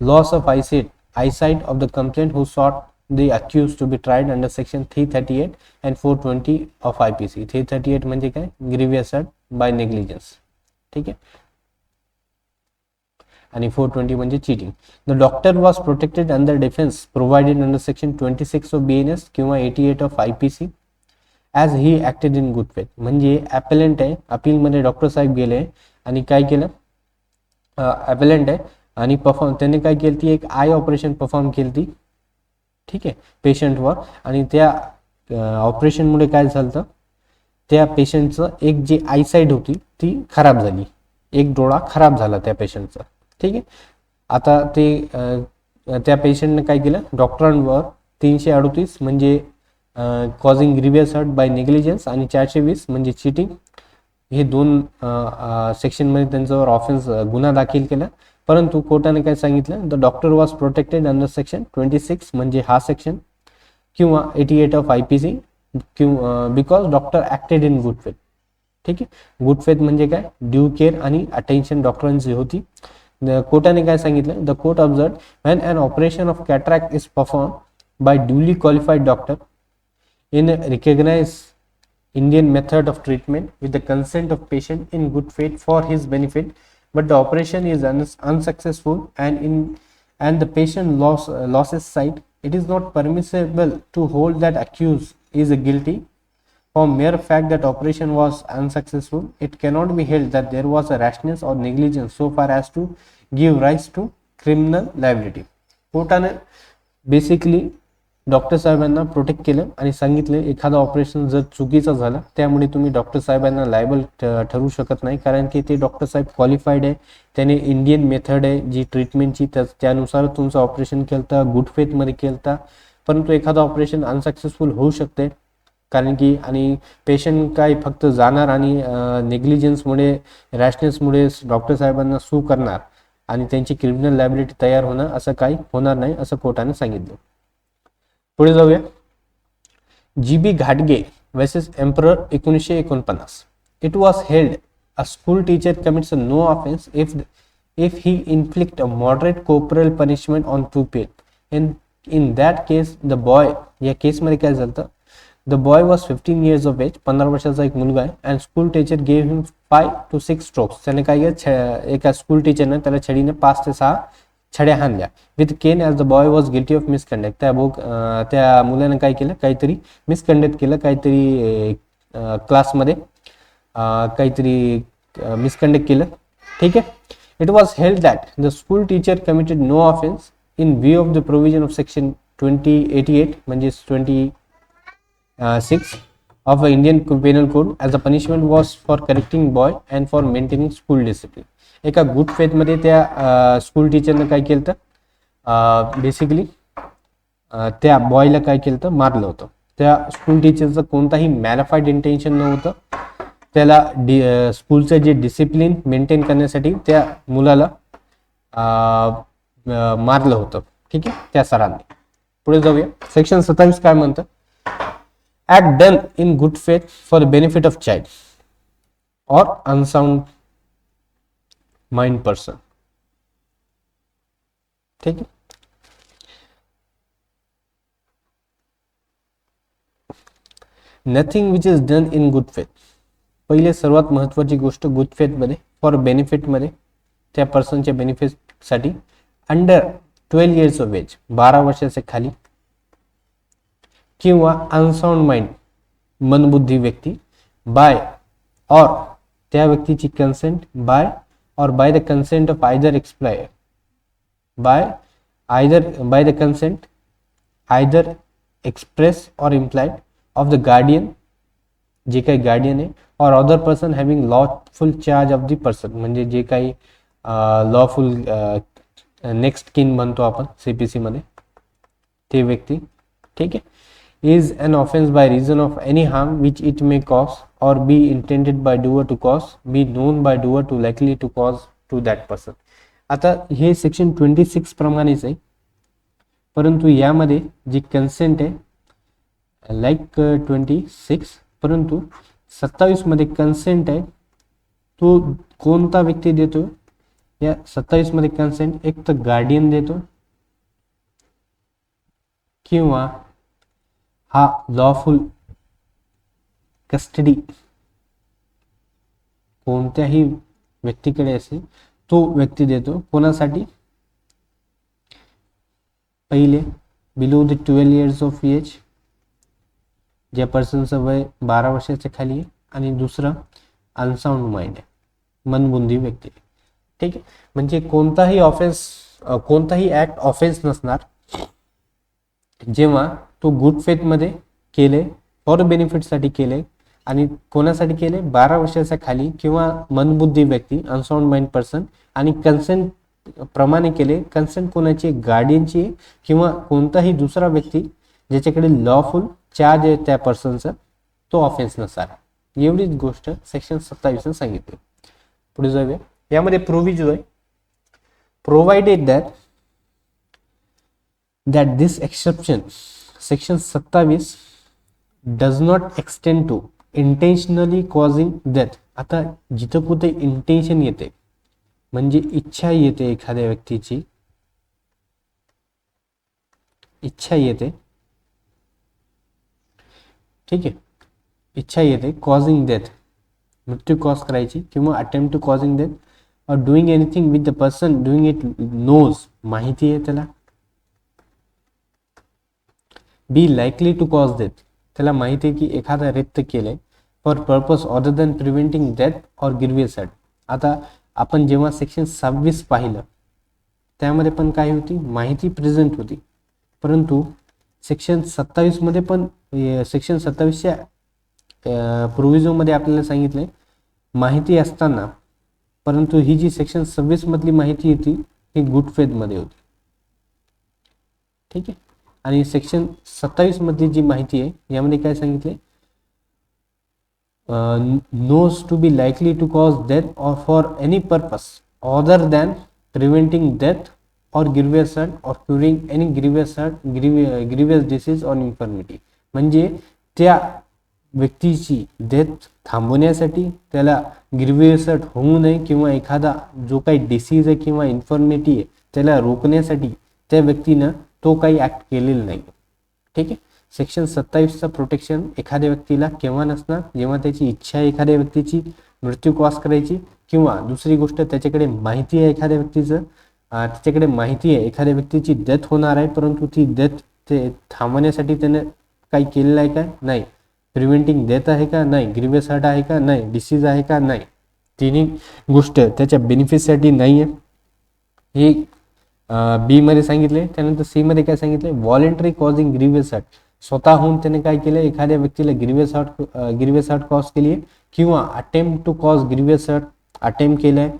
loss of eyesight of the complainant who sought the accused to be tried under section 338 and 420 of IPC. 338 म्हणजे काय, grievous assault by negligence. ठीक आहे. आणि 420 म्हणजे cheating. The doctor was protected under defense provided under section 26 of BNS किंवा 88 of IPC as he acted in good faith. म्हणजे appellant आहे, appeal मध्ये डॉक्टर साहेब गेले आणि काय केलं, ॲपेलेंट आहे आणि त्यांनी काय केली ती, एक आय ऑपरेशन परफॉर्म केली ती. ठीक आहे. पेशंटवर. आणि त्या ऑपरेशनमुळे काय झालं, त्या पेशंटचं एक जी आयसाईट होती ती खराब झाली, एक डोळा खराब झाला त्या पेशंटचा. ठीक आहे. आता ते त्या पेशंटने काय केलं, डॉक्टरांवर 338 म्हणजे causing grievous hurt by negligence आणि 420 म्हणजे चीटिंग, हे दोन सेक्शन मध्ये त्यांच्यावर ऑफेन्स गुन्हा दाखल केला. परंतु कोर्टाने काय सांगितलं, the doctor was protected under section 26 म्हणजे हा सेक्शन किंवा 88 of IPC because doctor acted in good faith. ठीक आहे, गुड फेथ म्हणजे काय, ड्यू केअर आणि अटेन्शन डॉक्टरांची होती. कोर्टाने काय सांगितलं, the court observe when an operation of cataract is perform by duly qualified doctor in a recognized Indian method of treatment with the consent of patient in good faith for his benefit, but the operation is unsuccessful and the patient loses sight, it is not permissible to hold that accused is guilty for mere fact that operation was unsuccessful. It cannot be held that there was a rashness or negligence so far as to give rise to criminal liability. कोर्टाने basically doctor साहेबांना protect केलं आणि सांगितलं एखादं operation जर चुकीचं झालं त्यामुळे तुम्ही डॉक्टर साहेबांना लायबल ठरू शकत नाही, कारण की ते डॉक्टर साहेब क्वालिफाईड आहे, त्याने इंडियन मेथड आहे जी ट्रीटमेंटची त्यानुसार तुमचं ऑपरेशन केलं, गुड फेथमध्ये केलं. परंतु एखादं ऑपरेशन अनसक्सेसफुल होऊ शकते, कारण की आणि पेशंट काय फक्त जाणार आणि नेग्लिजन्समुळे रॅशनेसमुळे डॉक्टर साहेबांना सू करणार आणि त्यांची क्रिमिनल लायबिलिटी तयार होणं असं काही होणार नाही असं कोर्टाने सांगितलं. पुढे जाऊया. GB घाटगे versus emperor 1949. It was held a school teacher commits no offence if he inflict a moderate corporal punishment on pupil. In that case the boy, या केस मध्ये काय झालं, the boy was 15 years of age, 15 वर्षाचा एक मुलगा आहे, and school teacher gave him 5 to 6 strokes. त्याने काय केलं, एका स्कूल टीचरने त्याला छडीने 5 ते 6 छड्या हाणल्या with cane as the boy was guilty of misconduct. त्या मुलाने काय केलं, काहीतरी मिसकंडक्ट केलं, काहीतरी क्लासमध्ये काहीतरी मिसकंडक्ट केलं. ठीक आहे. It was held that the school teacher committed no offence in view of the provision of section 2088 म्हणजे 26 of the Indian Penal Code as a punishment was for correcting boy and for maintaining school discipline. एका good faith मध्ये त्या school टीचरने काय केलं, basically त्या बॉयला काय केलं, मारलं होतं. त्या स्कूल टीचरचं कोणताही मॅलिफाईड इंटेन्शन नव्हतं, त्याला स्कूलचं जे डिसिप्लिन मेंटेन करण्यासाठी त्या मुलाला मारलं होतं. ठीक आहे, त्या सरांनी. पुढे जाऊया. सेक्शन 27 काय म्हणतं, act done in good faith for the benefit of child or unsound mind person. ठीक है. Nothing which is done in good faith. पहिले सर्वात महत्त्वाची गोष्ट गुड फेथ मध्ये फॉर बेनिफिट मध्ये त्या पर्सनच्या बेनिफिट साठी अंडर 12 years of age, 12 वर्षाच्या खाली, किंवा अनसाउंड माइंड मनबुद्धी व्यक्ती, बाय और त्या व्यक्तीची consent, by or by the consent of either express, by the consent either express or implied of the guardian, जे काही गार्डियन आहे, or other person having lawful charge of the person, म्हणजे जे काही lawful next किन म्हणतो आपण CPC मध्ये ते व्यक्ती. ठीक आहे. is an offense by reason of any harm which it may cause or be intended by doer to cause, be known by doer to likely to cause to that person. आता हे section 26 प्रमाणेच आहे, परंतु यामध्ये जी consent आहे like 26, परंतु 27 मध्ये consent आहे तो कोणता व्यक्ती देतो, या 27 मध्ये कन्सेंट एक तर गार्डियन देतो किंवा हा लॉफुल कस्टडी कोणत्याही व्यक्तीकडे असेल तो व्यक्ती देतो. कोणासाठी, पहिले below the 12 years of age, ज्या पर्सनचं वय 12 वर्षाच्या खाली आहे, आणि दुसरं अनसाउंड माइंड आहे, मनबुद्धी व्यक्ती. ठीक आहे. म्हणजे कोणताही ऑफेन्स, कोणताही ऍक्ट ऑफेन्स नसणार जेव्हा तो गुड फेथ मध्ये केले, फॉर बेनिफिट साठी केले, आणि कोणासाठी केले, 12 वर्षाच्या खाली किंवा मनबुद्धी व्यक्ती, अनसाउंड माइंड पर्सन, आणि कन्सेंट प्रमाणे केले. कन्सेंट कोणाची, गार्डियनची किंवा कोणताही दुसरा व्यक्ती ज्याच्याकडे लॉफुल चार्ज आहे त्या पर्सनचा, तो ऑफेन्स नसणार. एवढीच गोष्ट सेक्शन 27 सांगितली. पुढे जाऊया. यामध्ये प्रोव्हिजन आहे, provided that this exception, section 27 does not extend to intentionally causing death. आता जिथं कुठे इंटेन्शन येते म्हणजे इच्छा येते, एखाद्या व्यक्तीची इच्छा येते, ठीक आहे, इच्छा येते कॉजिंग डेथ, मृत्यू कॉज करायची, किंवा attempt to causing death, or doing anything with the person doing it knows, माहिती आहे त्याला. Be likely to cause death, त्याला माहिती आहे की एखादा रिक्त केलंय for purpose other than preventing death or grievous hurt. आता आपण जेव्हा सेक्शन 26 पाहिलं त्यामध्ये पण काय होती, माहिती प्रेझेंट होती, परंतु सेक्शन 27 मध्ये पण सेक्शन 27च्या प्रोव्हिजनमध्ये आपल्याला सांगितलंय माहिती असताना, परंतु ही जी सेक्शन 26 मधली माहिती होती ही गुड फेथ मध्ये होती, ठीक आहे. आणि सेक्शन 27 मधली जी माहिती आहे यामध्ये काय सांगितले, knows to be likely to cause death or for any purpose other than preventing death or grievous hurt or curing any grievous disease or infirmity. म्हणजे त्या व्यक्तीची डेथ थांबवण्यासाठी, त्याला ग्रीवियस हर्ट होऊ नये किंवा एखादा जो काही डिसीज आहे किंवा इन्फर्मिटी आहे त्याला रोखण्यासाठी त्या व्यक्तीनं तो काही ऍक्ट केलेला नाही, ठीक आहे. सेक्शन 27चा प्रोटेक्शन एखाद्या व्यक्तीला केव्हा नसणार, जेव्हा त्याची इच्छा आहे एखाद्या व्यक्तीची मृत्यू कॉज करायची, किंवा दुसरी गोष्ट त्याच्याकडे माहिती आहे एखाद्या व्यक्तीचं, त्याच्याकडे माहिती आहे एखाद्या व्यक्तीची डेथ होणार आहे, परंतु ती डेथ ते थांबवण्यासाठी त्याने काही केलेलं आहे का, नाही. प्रिव्हेंटिंग डेथ आहे का, नाही. ग्रीवियस हर्ट आहे का, नाही. डिसीज आहे का, नाही. तिन्ही गोष्ट त्याच्या बेनिफिटसाठी नाही आहे, हे बी मध्ये सांगितले. त्यानंतर सी मध्ये काय सांगितले, व्हॉलेंटरी कॉजिंग ग्रीवियस हर्ट, स्वतःहून त्याने काय केलं, एखाद्या व्यक्तीला ग्रीवियस हर्ट कॉज केली आहे, किंवा attempt to cause grievous hurt attempt केलंय,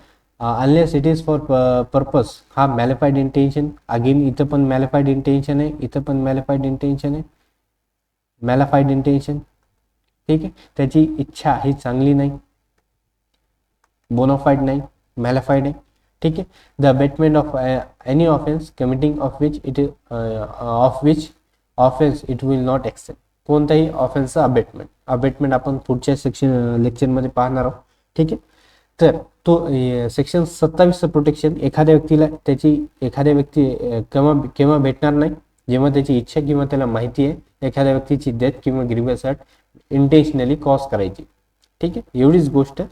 unless it is for purpose, हा मॅलिफाईड इंटेन्शन. अगेन इथं पण मॅलिफाईड इंटेन्शन आहे, इथं पण मॅलिफाईड इंटेन्शन आहे, मॅलिफाईड इंटेन्शन, ठीक आहे. त्याची इच्छा ही चांगली नाही, बोनाफाईड नाही, मॅलिफाईड आहे, ठीक आहे. The abetment of any offence committing of which offence it will not except. कोणत्याही ऑफेन्सचा अबेटमेंट आपण पुढच्या लेक्चरमध्ये पाहणार आहोत, ठीक आहे. तर तो सेक्शन 27चं प्रोटेक्शन एखाद्या व्यक्तीला त्याची एखाद्या व्यक्ती केव्हा भेटणार नाही, जेव्हा त्याची इच्छा किंवा त्याला माहिती आहे एखाद्या व्यक्तीची डेथ किंवा ग्रीवियस हर्ट इंटेन्शनली कॉज करायची, ठीक आहे. एवढीच गोष्ट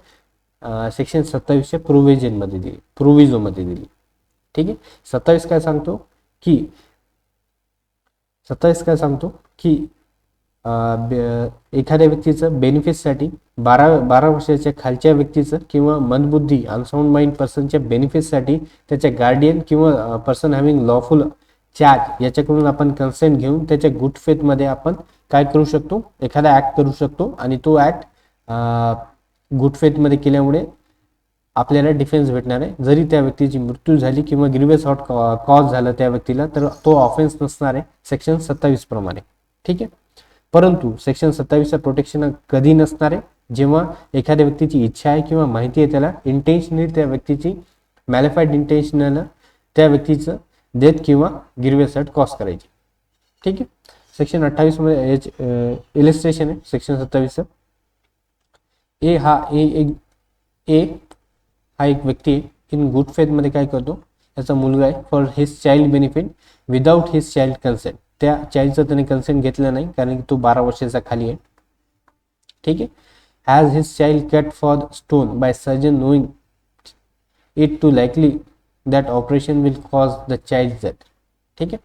सेक्शन 27च्या प्रोव्हिजनमध्ये दिली, ठीक आहे. 27 काय सांगतो की एखाद्या व्यक्तीचं बेनिफिटसाठी 12 वर्षाच्या खालच्या व्यक्तीचं किंवा मंदबुद्धी अनसाउंड माइंड पर्सनच्या बेनिफिटसाठी त्याच्या गार्डियन किंवा पर्सन हॅव्हिंग लॉफुल चार्ज याच्याकडून आपण कन्सेंट घेऊन त्याच्या गुड फेथ मध्ये आपण काय करू शकतो, एखादा ऍक्ट करू शकतो, आणि तो ऍक्ट गुड फेथ मध्ये केल्यामुळे आपल्याला डिफेन्स भेटणार आहे. जरी त्या व्यक्तीची मृत्यू झाली किंवा ग्रीवियस हर्ट कॉज झालं त्या व्यक्तीला, तर तो ऑफेन्स नसणार आहे सेक्शन 27 प्रमाणे, ठीक आहे. परंतु सेक्शन 27चं प्रोटेक्शन कधी नसणार आहे, जेव्हा एखाद्या व्यक्तीची इच्छा आहे किंवा माहिती आहे त्याला इंटेन्शनली त्या व्यक्तीची मॅलिफाईड इंटेन्शनल त्या व्यक्तीचं डेथ किंवा ग्रीवियस हर्ट कॉज करायची, ठीक आहे. सेक्शन 28 मध्ये इलिस्ट्रेशन आहे सेक्शन 27चं. ए हा एक व्यक्ती इन गुड फेथ मध्ये काय करतो, त्याचा मुलगा आहे, for his child benefit without his child consent, त्या चाइल्डचं त्याने कन्सेंट घेतलं नाही कारण की तो 12 वर्षाचा खाली आहे, ठीक आहे. Has his child cut for stone by surgeon knowing it to likely that operation will cause the child death, ठीक आहे.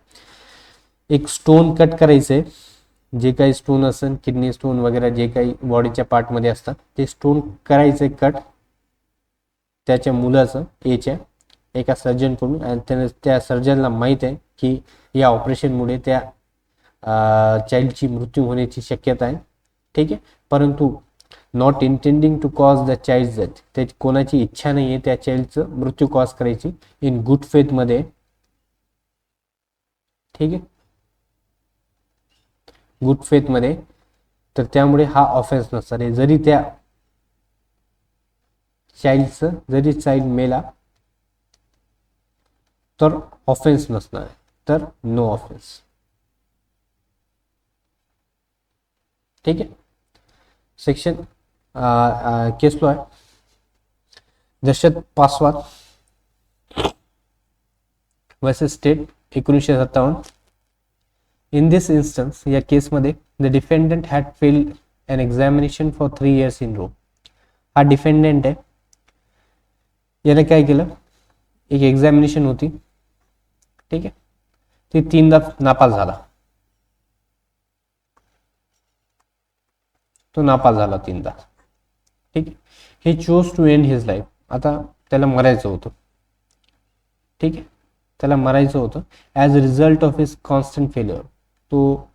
एक स्टोन कट करायचंय, जे काही स्टोन असेल किडनी स्टोन वगैरे जे काही बॉडीच्या पार्टमध्ये असतात ते स्टोन करायचंय कट त्याच्या मुलाचं एच्या एका सर्जनकडून, आणि त्याने त्या सर्जनला माहीत आहे की या ऑपरेशनमुळे त्या चाइल्डची मृत्यू होण्याची शक्यता आहे, ठीक आहे. परंतु not intending to cause the child death, त्याची कोणाची इच्छा नाही आहे त्या चाइल्डचं मृत्यू कॉज करायची इन गुड फेथ मध्ये, ठीक आहे, गुड फेथ मध्ये. तर त्यामुळे हा ऑफेन्स नसणार आहे. जरी त्या जरी चाइल्ड मेला तर ऑफेन्स नसणार आहे, तर नो ऑफेन्स, ठीक आहे. सेक्शन केस लॉ आहे Dasrath Paswan versus state 1957. In this instance, या केसमध्ये the defendant had failed an examination for 3 years in row. हा डिफेंडेंट आहे, याने काय केलं, एक एक्झामिनेशन होती, ठीक आहे, ती 3दा नापास झाला, तो नापास झाला 3दा, ठीक आहे. He chose to end his life. आता त्याला मरायचं होतं, ठीक आहे, त्याला मरायचं होतं as a result of his constant failure. तो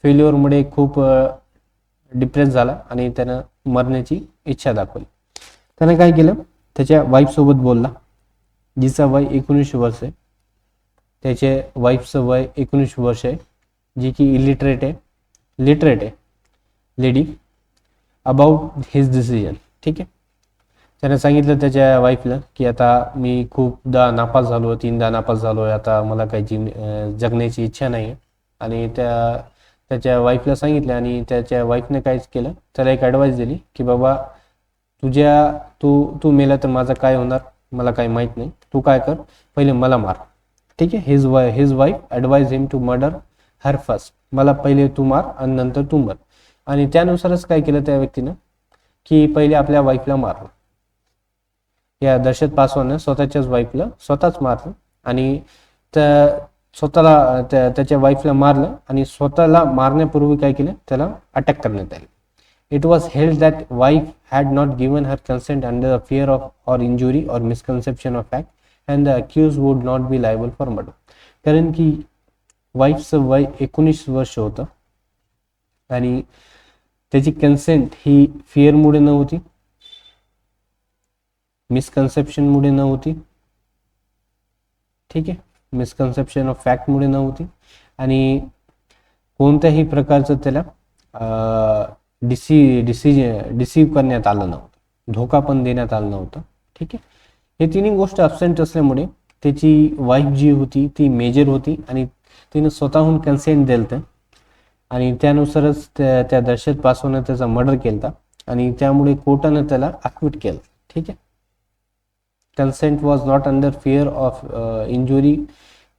फेल्युअरमुळे खूप डिप्रेस झाला आणि त्यानं मरण्याची इच्छा दाखवली. त्यानं काय केलं, त्याच्या वाईफसोबत बोलला, जिचं वय 19 वर्ष आहे, त्याच्या वाईफचं वय 19 वर्ष आहे, जी की लिटरेट आहे लेडी, अबाउट हिज डिसिजन. ठीक आहे. त्याने सांगितलं त्याच्या वाईफला की आता मी खूपदा नापास झालो, 3दा नापास झालो, आता मला काही जगण्याची इच्छा नाही आहे. आणि त्याच्या वाईफला सांगितलं आणि त्याच्या वाईफने काय केलं, त्याला एक ॲडवाईस दिली की बाबा तू मेला तर माझं काय होणार मला काही माहीत नाही, तू काय कर, पहिले मला मार. ठीक आहे. His wife advise him to murder her first. मला पहिले तू मार आणि नंतर तू मर. आणि त्यानुसारच काय केलं त्या व्यक्तीनं की पहिले आपल्या वाईफला मारलं. या दर्शत पासवाननं स्वतःच्याच वाईफला स्वतःच मारलं आणि स्वतःला त्याच्या वाईफला मारलं आणि स्वतःला मारण्यापूर्वी काय केलं, त्याला अटॅक करण्यात आले. It was held that wife had not given her consent under the fear of or injury or misconception of fact and the accused would not be liable for murder. कारण की वाईफचं वय 19 वर्ष होतं आणि त्याची कन्सेंट ही फिअरमुळे नव्हती, मिसकन्सेप्शनमुळे नव्हती, ठीक आहे, मिसकन्सेप्शन ऑफ फॅक्टमुळे नव्हती आणि कोणत्याही प्रकारचं त्याला डिसीव्ह करण्यात आलं नव्हतं, धोका पण देण्यात आला नव्हता. ठीक आहे. हे तिन्ही गोष्ट ॲब्सेंट असल्यामुळे त्याची वाईफ जी होती ती मेजर होती आणि तिने स्वतःहून कन्सेंट दिलं आणि त्यानुसारच त्या दर्शत पासवानं त्याचा मर्डर केला आणि त्यामुळे कोर्टानं त्याला अक्विट केलं. ठीक आहे. Consent was not under fear of injury,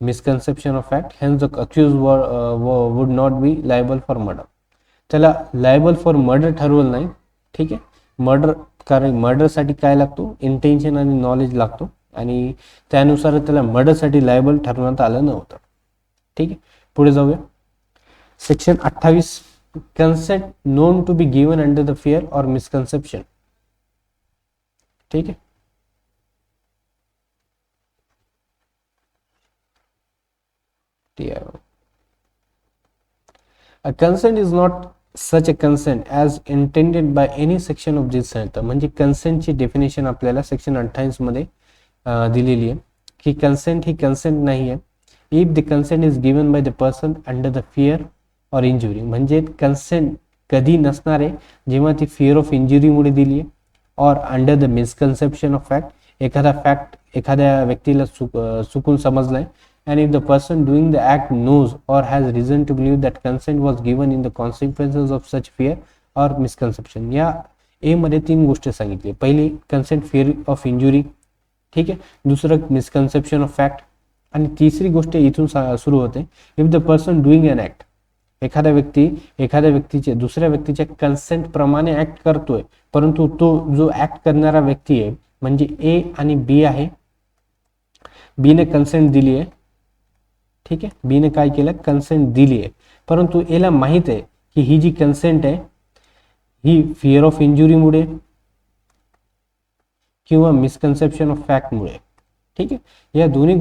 misconception of fact, hence the accused would not be liable for murder. त्याला लायबल फॉर मर्डर ठरवलं नाही. ठीक आहे. मर्डर, कारण मर्डरसाठी काय लागतो, इंटेन्शन आणि नॉलेज लागतो आणि त्यानुसार त्याला मर्डरसाठी लायबल ठरवण्यात आलं नव्हतं. ठीक आहे. पुढे जाऊया. Section 28, consent known to be given under the fear or misconception. ठीक आहे. A consent is not such a consent as intended by any section of this chapter. म्हणजे कन्सेंटची डेफिनेशन आपल्याला सेक्शन 28 मध्ये दिलेली आहे की कन्सेंट ही कन्सेंट नाही आहे if the consent is given by the person under the fear or injury. म्हणजे consent कधी नसणार आहे जेव्हा ती फिअर ऑफ इंजुरीमुळे दिली आहे और under the misconception of fact. एखादा फॅक्ट एखाद्या व्यक्तीला चुकून समजलाय and if the person doing the act knows or has reason to believe that consent was given in the consequences of such fear or misconception. या ए मध्ये 3 गोष्टी सांगितली. पहिली consent fear of injury, ठीक आहे, दुसरं मिसकन्सेप्शन ऑफ फॅक्ट आणि तिसरी गोष्ट इथून सुरू होते if the person doing an act. एखाद्या व्यक्तीचे दुसऱ्या व्यक्तीच्या कन्सेंट प्रमाणे ऍक्ट करतोय परंतु तो जो ऍक्ट करणारा व्यक्ती आहे म्हणजे ए आणि बी आहे, बी ने कन्सेंट दिली आहे. ठीक आहे. बी ने काय केलं, कन्सेंट दिली आहे परंतु याला माहित आहे की ही जी कन्सेंट आहे ही फिअर ऑफ इंजुरीमुळे किंवा मिसकन्सेप्शन ऑफ फॅक्टमुळे. ठीक आहे. या दोन्ही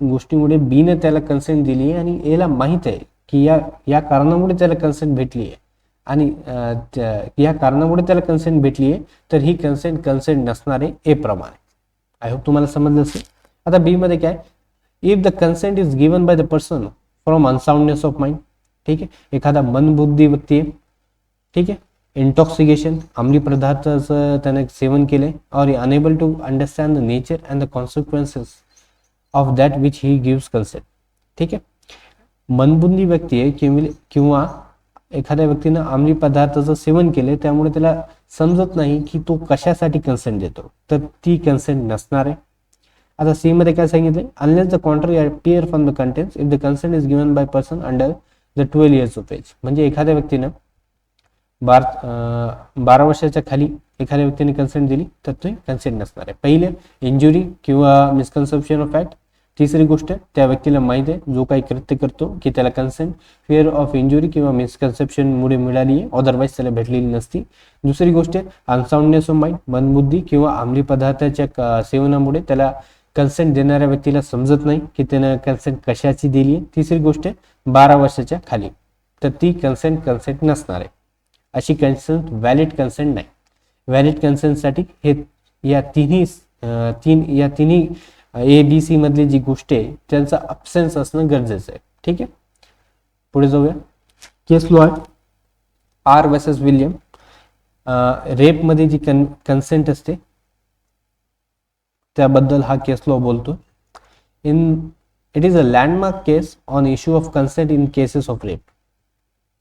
गोष्टीमुळे बी ने त्याला कन्सेंट दिली आहे आणि याला माहित आहे की या कारणामुळे त्याला कन्सेंट भेटली आहे आणि या कारणामुळे त्याला कन्सेंट भेटली आहे तर ही कन्सेंट नसणार आहे ए प्रमाणे. आय होप तुम्हाला समजलं असेल. आता बी मध्ये काय, if the consent is given by the person from unsoundness of mind. ठीक आहे. एखादा मनबुद्धी व्यक्ती आहे, ठीक आहे, इंटॉक्सिकेशन, अंमली पदार्थाचं त्याने सेवन केले or unable to understand the nature and the consequences of that which he gives consent. ठीक आहे. मनबुद्धी व्यक्ती आहे किंवा एखाद्या व्यक्तीनं अंमली पदार्थाचं सेवन केले, त्यामुळे त्याला समजत नाही की तो कशासाठी कन्सेंट देतो, तर ती कन्सेंट नसणार आहे. आता सी मध्ये काय सांगितलंय, unless the contrary appear from the contents if the consent is given by person under the 12 years of age. म्हणजे एखाद्या व्यक्तीनं 12 वर्षाच्या खाली एखाद्या व्यक्तीने कन्सेंट दिली तर ते कन्सेंट नसणार आहे. पहिले इंजुरी किंवा मिसकन्सेप्शन ऑफ फॅक्ट. तिसरी गोष्ट, त्या व्यक्तीला माहिती आहे जो काही कृत्य करतो की त्याला कन्सेंट फिअर ऑफ इंजुरी किंवा मिसकन्सेप्शन मुळे मिळाली आहे, अदरवाईज त्याला भेटलेली नसती. दुसरी गोष्ट, अनसाउंडनेस ऑफ माइंड, मंदबुद्धी किंवा अंमली पदार्थाच्या सेवनामुळे त्याला कन्सेंट देणाऱ्या व्यक्तीला समजत नाही की त्यानं कन्सेंट कशाची दिली आहे. तिसरी गोष्ट, 12 वर्षाच्या खाली, तर ती कन्सेंट नसणार आहे. अशी कन्सेंट व्हॅलिड कन्सेंट नाही. व्हॅलिड कन्सेंटसाठी हे या तिन्ही ABC मधली जी गोष्ट आहे त्यांचा अब्सेन्स असणं गरजेचं आहे. ठीक आहे, पुढे जाऊया. केस लॉ आहे R वर्सेस विल्यम. रेप मध्ये जी कन्सेंट असते त्याबद्दल हा केस लॉ बोलतो. It is a landmark case on issue of consent in cases of rape.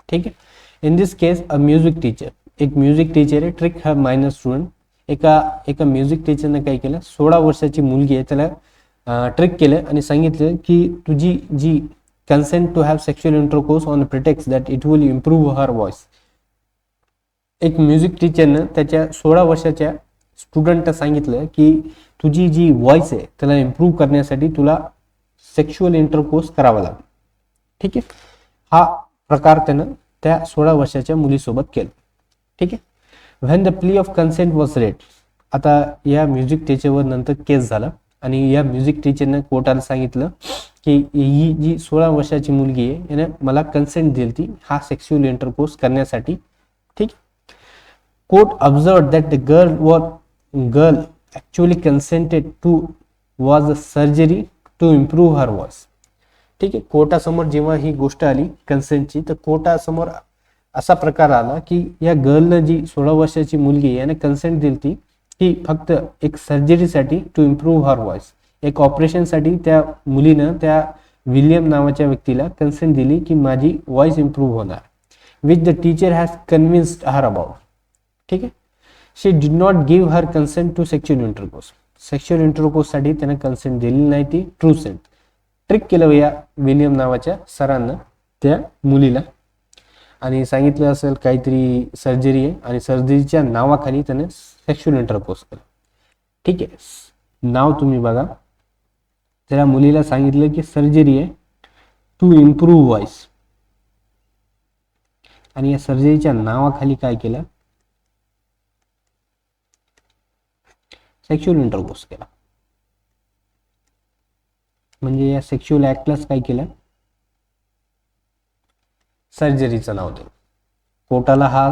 ठीक आहे. In this case a music teacher, एक म्युझिक टीचर आहे, ट्रिक हर मायनर स्टुडंट. एका म्युझिक टीचरने काय केलं, 16 वर्षाची मुलगी आहे त्याला ट्रिक केलं आणि सांगितलं की तुझी जी consent to have sexual intercourse on pretext that it will improve her voice. एक म्युझिक टीचरनं त्याच्या 16 वर्षाच्या स्टुडंटला सांगितलं की तुझी जी व्हॉइस आहे त्याला इम्प्रूव्ह करण्यासाठी तुला सेक्शुअल इंटरकोर्स करावा लागेल. ठीक आहे, हा प्रकार त्यानं त्या 16 वर्षाच्या मुलीसोबत केला. ठीक आहे. व्हेन द प्ली ऑफ कन्सेंट वॉज रेड. आता या म्युझिक टीचरवर नंतर केस झाला आणि या म्युझिक टीचरने कोर्टाला सांगितलं की ही जी 16 वर्षाची मुलगी आहे याने मला कन्सेंट दिली ती हा सेक्शुअल इंटरकोर्स करण्यासाठी. ठीक. Court observed that the girl actually consented to was a surgery to improve her voice. ठीक आहे. कोर्टासमोर जेव्हा ही गोष्ट आली कन्सेंटची, तर कोर्टासमोर असा प्रकार आला की या गर्लनं जी 16 वर्षाची मुलगी याने कन्सेंट दिली ती ही फक्त एक सर्जरीसाठी टू इम्प्रूव्ह हर व्हॉइस, एक ऑपरेशनसाठी त्या मुलीनं त्या विल्यम नावाच्या व्यक्तीला कन्सेंट दिली की माझी व्हॉइस इम्प्रूव्ह होणार, which the teacher has convinced her about. ठीक आहे. She did not give her consent to sexual intercourse. Sexual इंटरकोर्ससाठी त्याने कन्सेंट दिली नाही, ती ट्रू सेंट. ट्रिक केलं या विल्यम नावाच्या सरांना त्या मुलीला आणि सांगितलं असेल काहीतरी सर्जरी आहे आणि सर्जरीच्या नावाखाली त्याने सेक्शुअल इंटरकोर्स केलं. ठीक आहे. नाव तुम्ही बघा, त्या मुलीला सांगितलं की सर्जरी आहे टू इम्प्रूव्ह व्हॉइस आणि या सर्जरीच्या नावाखाली काय केलं, सेक्शुअल इंटरकोर्स केला. म्हणजे या सेक्शुअल ऍक्टलाच काय केलं, सर्जरीचं नाव दिलं. कोर्टाला हा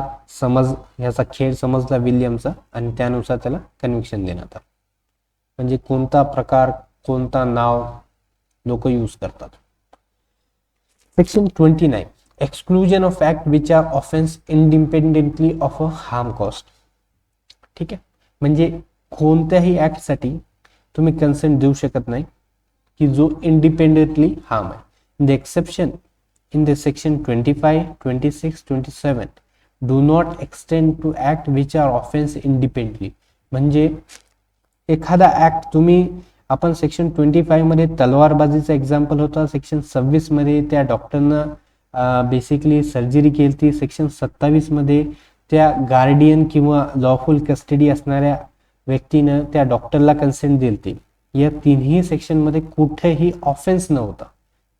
ह्याचा खेळ समजला विल्यमचा आणि त्यानुसार त्याला कन्व्हिक्शन देण्यात आलं. म्हणजे कोणता प्रकार, कोणता नाव लोक यूज करतात. Section 29 exclusion of act which are offence independently of a harm cost. ठीक आहे. म्हणजे कोणत्याही ऍक्टसाठी तुम्ही कन्सेंट देऊ शकत नाही की जो इंडिपेंडेंटली हार्म आहे. The exception in the section 25, 26, 27 do not extend to act which are offense independently. म्हणजे एखादा ऍक्ट तुम्ही, आपण सेक्शन 25 मध्ये तलवारबाजीचा एक्झाम्पल होता, सेक्शन 26 मध्ये त्या डॉक्टरनं बेसिकली सर्जरी केली, सेक्शन 27 मध्ये त्या गार्डियन किंवा लॉफुल कस्टडी असणाऱ्या व्यक्तीनं त्या डॉक्टरला कन्सेंट दिली. या तिन्ही सेक्शन मध्ये कुठेही ऑफेन्स नव्हता.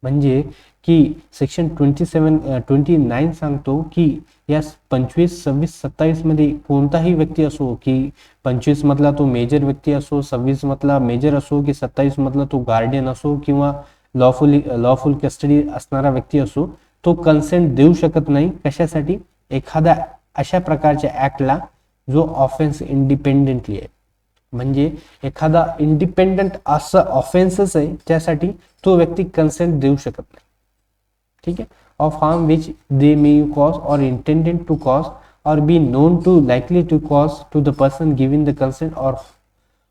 म्हणजे की सेक्शन 29 सांगतो की या 25, 26, 27 मध्ये कोणताही व्यक्ती असो, की 25 मधला तो मेजर व्यक्ती असो, 26 मधला मेजर असो, की 27 मधला तो गार्डियन असो किंवा लॉफुल कस्टडी असणारा व्यक्ती असो, तो कन्सेंट देऊ शकत नाही. कशासाठी, एखाद्या अशा प्रकारच्या ऍक्टला जो ऑफेन्स इंडिपेंडेंटली आहे. म्हणजे एखादा इंडिपेंडंट असं ऑफेन्सच आहे त्यासाठी तो व्यक्ती कन्सेंट देऊ शकत नाही. ठीक आहे. Of harm which they may cause or intended to cause or be known to likely to cause to the person giving the consent or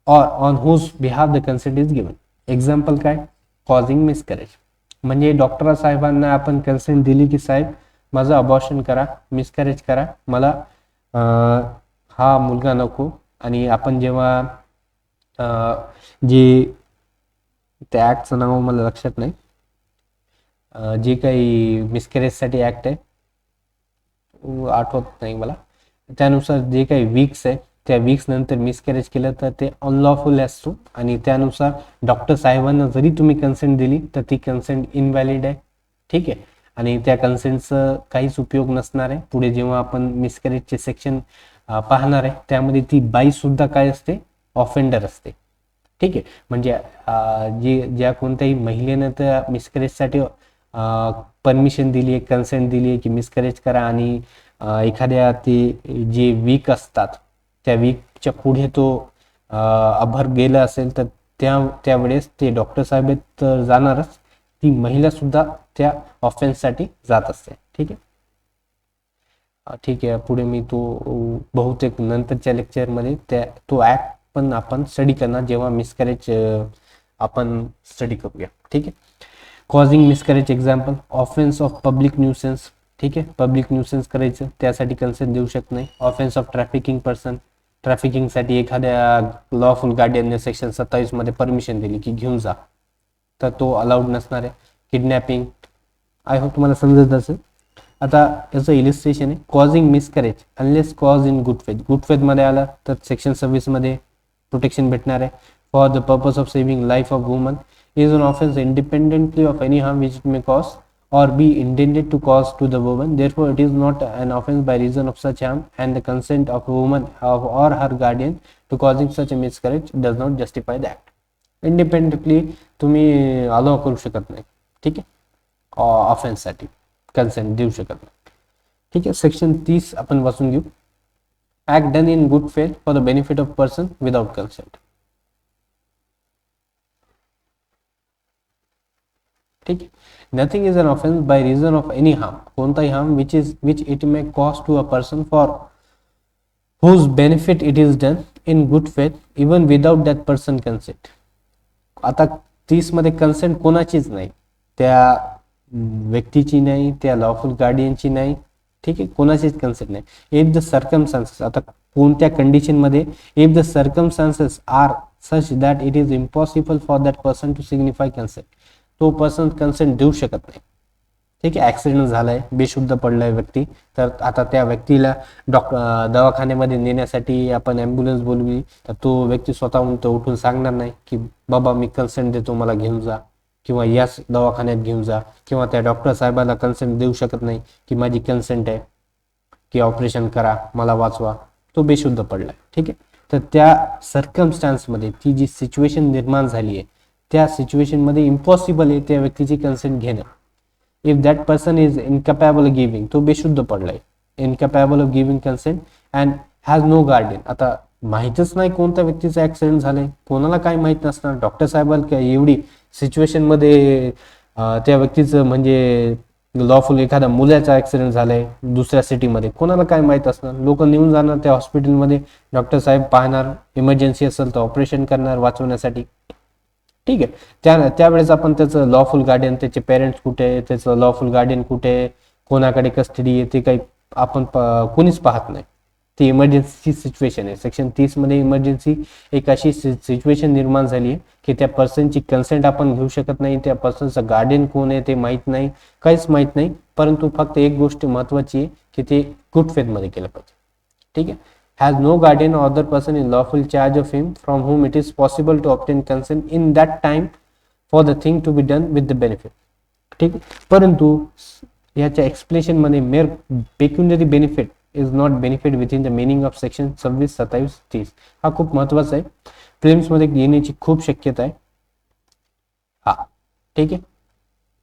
on whose behalf the consent is given. Example काय, causing miscarriage. म्हणजे doctor साहेबांना आपण consent दिली की साहेब माझं abortion करा, miscarriage करा, मला हा मुलगा नको. आणि आपण जेव्हा जे त्या ॲक्टचं नाव मला लक्षात नाही, जे काही मिसकॅरेजसाठी ॲक्ट आहे आठवत नाही मला, त्यानुसार जे काही वीक्स आहे त्या वीक्स नंतर मिसकॅरेज केलं तर ते अनलॉफुल असतो. आणि त्यानुसार डॉक्टर साहेबांना जरी तुम्ही कन्सेंट दिली तर ती कन्सेंट इनव्हॅलिड आहे. ठीक आहे. आणि त्या कन्सेंटचं काहीच उपयोग नसणार आहे. पुढे जेव्हा आपण मिसकॅरेजचे सेक्शन पाहणार आहे त्यामध्ये ती बाई सुद्धा काय असते, ऑफेंडर असते. ठीक आहे. म्हणजे ज्या कोणत्याही महिलेनं त्या मिसकॅरेजसाठी परमिशन दिली आहे, कन्सेंट दिली आहे की मिसकॅरेज करा, आणि एखाद्या ते जे वीक असतात त्या वीकच्या पुढे तो अभर गेला असेल तर त्यावेळेस ते डॉक्टर साहेब तर जाणारच, ती महिला सुद्धा त्या ऑफेन्ससाठी जात असते. ठीक आहे. ठीक आहे. पुढे मी तो बहुतेक नंतरच्या लेक्चरमध्ये तो ॲक्ट पण आपण स्टडी करणार जेव्हा मिसकॅरेज आपण स्टडी करूया. ठीक आहे. Causing miscarriage example, offence of public nuisance. ठीक आहे. पब्लिक न्यूसेन्स करायचं त्यासाठी कन्सेंट देऊ शकत नाही. ऑफेन्स ऑफ ट्रॅफिकिंग पर्सन, ट्रॅफिकिंगसाठी एखाद्या लॉफुल गार्डियनने सेक्शन 27 मध्ये परमिशन दिली की घेऊन जा, तर तो अलाउड नसणार आहे. किडनॅपिंग, आय होप तुम्हाला समजत असेल. आता याचं इलिस्ट्रेशन आहे, causing miscarriage unless cause in good faith. Good faith मध्ये आला तर सेक्शन 26 मध्ये प्रोटेक्शन भेटणार आहे. For the purpose of saving life of woman is an offense independently of any harm which it may cause or be intended to cause to the woman. Therefore, it is not an offense by reason of such harm, and the consent of a woman or her guardian to causing such a miscarriage does not justify the act. Independently तुम्ही allow करू शकत नाही. ठीक आहे. ऑफेन्ससाठी consent देऊ शकत नाही. ठीक आहे. सेक्शन 30 आपण वाचून घेऊ. Act done in good faith for the benefit of person without consent. ठीक आहे. Nothing is an offence by reason of any harm. कोणताही harm which it may cause to a person for whose benefit it is done in good faith even without that person consent. आता 30 मध्ये consent कोणाचीच नाही, त्या व्यक्तीची नाही, त्या lawful गार्डियनची नाही. ठीक आहे. कोणाचीच कन्सेंट नाही. इफ द सर्कमस्टान्सेस, आता कोणत्या कंडिशन मध्ये, if the circumstances are such that it is impossible for that person to signify consent, तो पर्सन कन्सेंट देऊ शकत नाही. ठीक आहे. ऍक्सिडेंट झालाय, बेशुद्ध पडलाय व्यक्ती, तर आता त्या व्यक्तीला दवाखान्यामध्ये नेण्यासाठी आपण ॲम्ब्युलन्स बोलवली तर तो व्यक्ती स्वतःहून तो उठून सांगणार नाही की बाबा मी कन्सेंट देतो, मला घेऊन जा, किंवा याच दवाखान्यात घेऊन जा, किंवा त्या डॉक्टर साहेबाला कन्सेंट देऊ शकत नाही की माझी कन्सेंट आहे की ऑपरेशन करा, मला वाचवा, तो बेशुद्ध पडलाय. ठीक आहे. तर त्या सर्कमस्टान्समध्ये ती जी सिच्युएशन निर्माण झाली आहे त्या सिच्युएशनमध्ये इम्पॉसिबल आहे त्या व्यक्तीची कन्सेंट घेणं. If that person is incapable of giving, तो बेशुद्ध पडलाय, incapable of giving consent and has no guardian. आता माहीतच नाही कोणत्या व्यक्तीचा ऍक्सिडेंट झालाय, कोणाला काय माहीत नसणार, डॉक्टर साहेबांना एवढी सिच्युएशन मध्ये त्या व्यक्तीचं म्हणजे लॉफुल एखाद्या मुलाचा ऍक्सिडेंट झालाय दुसऱ्या सिटीमध्ये, कोणाला काय माहीत असणार. लोक नेऊन जाणार त्या हॉस्पिटलमध्ये, डॉक्टर साहेब पाहणार, इमर्जन्सी असेल तर ऑपरेशन करणार वाचवण्यासाठी. ठीक आहे. त्यावेळेस आपण त्याचं लॉफुल गार्डियन, त्याचे पेरेंट्स कुठे आहे, त्याचं लॉफुल गार्डियन कुठे आहे, कोणाकडे कस्टडी आहे, ते काही आपण कोणीच पाहत नाही. ती इमर्जन्सी सिच्युएशन आहे. सेक्शन 30 मध्ये इमर्जन्सी एक अशी सिच्युएशन निर्माण झाली आहे की त्या पर्सनची कन्सेंट आपण घेऊ शकत नाही, त्या पर्सनचं गार्डियन कोण आहे ते माहीत नाही, काहीच माहीत नाही. परंतु फक्त एक गोष्ट महत्वाची आहे की ते गुड फेथ मध्ये केलं पाहिजे. ठीक आहे. has no guardian or other person in lawful charge of him from whom it is possible to obtain consent in that time for the thing to be done with the benefit. ठीक. परंतु याच्या explanation मध्ये mere pecuniary benefit is not benefit within the meaning of section 26, 27, 30 हा खूप महत्वाचा आहे. Prelims मध्ये येण्याची खूप शक्यता आहे. हा. ठीक आहे.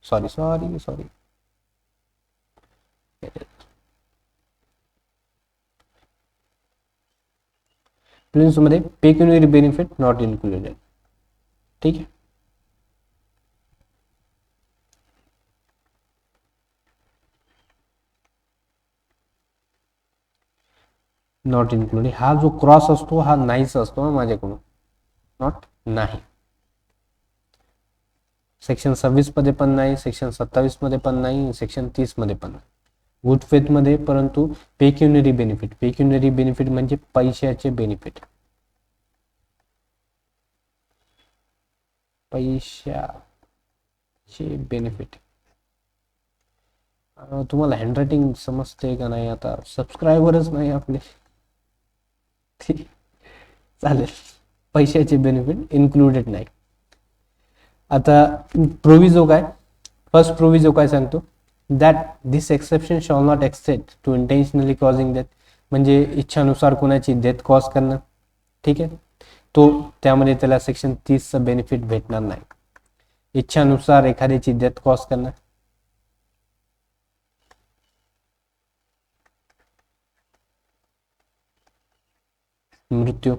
सॉरी सॉरी सॉरी प्रिलिम्स मध्ये पेक्युनरी बेनिफिट नॉट इन्क्लुडेड. ठीक आहे. नॉट इन्क्लुडेड हा जो क्रॉस असतो हा नाहीच असतो माझ्याकडून, नॉट नाही. सेक्शन 26 मध्ये पण नाही, सेक्शन 27 मध्ये पण नाही, सेक्शन 30 मध्ये पण नाही. गुड फेथ मध्ये, परंतु पेक्युनरी बेनिफिट, पेक्युनरी बेनिफिट म्हणजे पैशाचे बेनिफिट, पैशाचे बेनिफिट. तुम्हाला हँडरायटिंग समजते का नाही? आता सबस्क्रायबरच नाही आपले. चालेल, पैशाचे बेनिफिट इन्क्लुडेड नाही. आता प्रोविजो काय, फर्स्ट प्रोविजो काय सांगतो, that this exception shall not extend to intentionally causing death, म्हणजे इच्छानुसार कोणाची डेथ कॉज करणं. ठीक आहे, तो त्यामध्ये त्याला सेक्शन 30चं बेनिफिट भेटणार नाही. इच्छानुसार एखाद्याची डेथ कॉज करणं, मृत्यू,